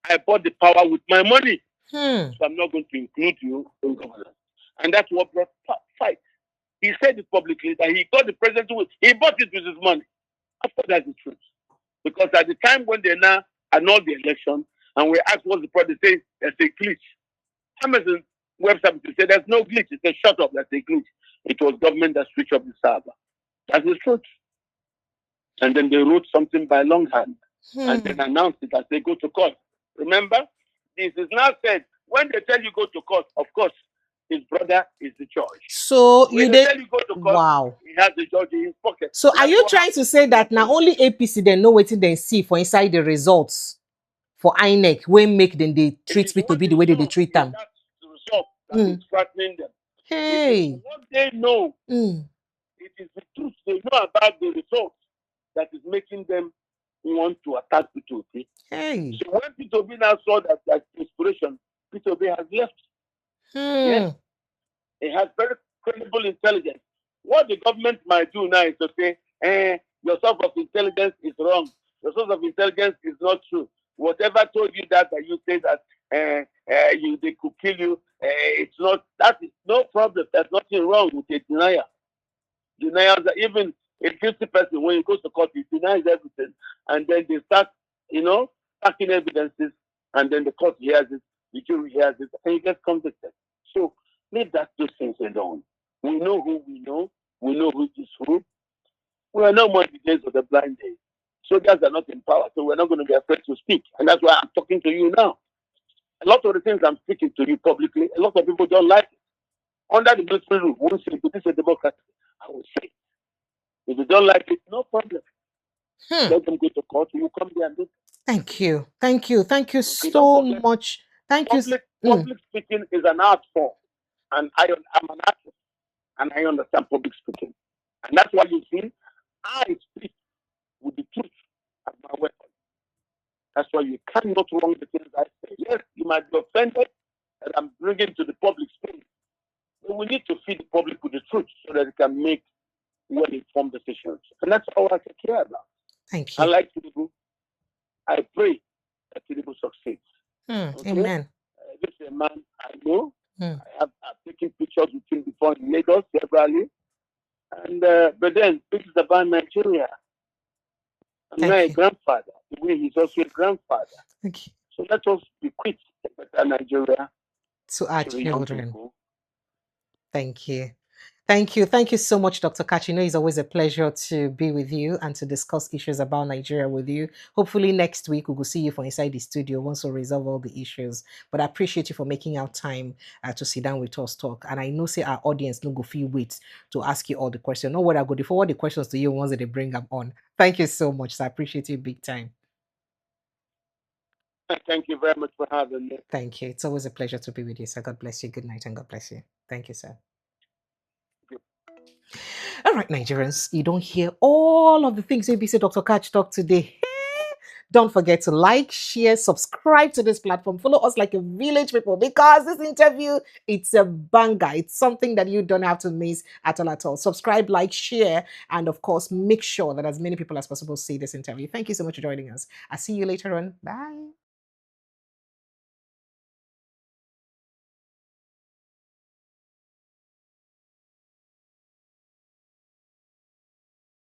I bought the power with my money. So I'm not going to include you in governance." And that's what brought fight. He said it publicly that he got the presidency he bought it with his money. Of course, that's the truth. Because at the time when they now annulled the election and we asked what's the problem, they say there's a glitch. Amazon Web Services said there's no glitch. It's a shut up, that's a glitch. It was government that switched off the server. That's the truth. And then they wrote something by longhand and then announced it as they go to court. Remember, this is now said, when they tell you go to court, of course, his brother is the judge. So when they tell you go to court, wow. He has the judge in his pocket. So are you trying to say that now only APC they know what they see for inside the results for INEC when make them they treat people to be the way they treat them? That's the result that is threatening them. Hey, what they know, it is the truth they know about the results that is making them want to attack P2B. Hey. So when P2B now saw that inspiration, P2B has left. Yes. It has very credible intelligence. What the government might do now is to say, your source of intelligence is wrong. Your source of intelligence is not true. Whatever told you that you say that they could kill you, it's not. That is no problem. There's nothing wrong with a denier. Deniers that even a guilty person, when he goes to court, he denies everything, and then they start, packing evidences, and then the court hears it, the jury hears it, and he gets convicted. So leave those things alone. We know who we know. We know who is who. We are no more in the days of the blind days. Soldiers are not in power, so we're not going to be afraid to speak. And that's why I'm talking to you now. A lot of the things I'm speaking to you publicly, a lot of people don't like it. Under the military rule, won't say this is a democracy. I will say, if you don't like it, no problem. Let them go to court. You come there and do it. Thank you. Thank you. Thank you so much. Thank you. Public speaking is an art form. And I'm an artist. And I understand public speaking. And that's why you see, I speak with the truth as my weapon. That's why you cannot wrong the things I say. Yes, you might be offended that I'm bringing to the public space. But we need to feed the public with the truth so that it can make well-informed decisions. And that's all I care about. Thank you. I like Tinubu. I pray that Tinubu succeeds. Okay? Amen. This is a man I know. I've taken pictures with him before in Lagos severally. And but then this is about Nigeria. I'm not a grandfather. The way he's also a grandfather. Okay. So let us bequeath a better Nigeria to our children. Thank you. Thank you. Thank you so much, Dr. Kachi. You know, it's always a pleasure to be with you and to discuss issues about Nigeria with you. Hopefully next week we will see you from inside the studio once we resolve all the issues. But I appreciate you for making out time to sit down with us, talk. And I know, say, our audience no go feel wait to ask you all the questions. No, what I go to forward the questions to you once they bring them on. Thank you so much. So I appreciate you big time. Thank you very much for having me. Thank you. It's always a pleasure to be with you, sir. God bless you. Good night and God bless you. Thank you, sir. All right, Nigerians, you don't hear all of the things ABC Dr. Catch talk today. Don't forget to like, share, subscribe to this platform. Follow us like a village people because this interview, it's a banger. It's something that you don't have to miss at all. Subscribe, like, share, and of course, make sure that as many people as possible see this interview. Thank you so much for joining us. I'll see you later on. Bye.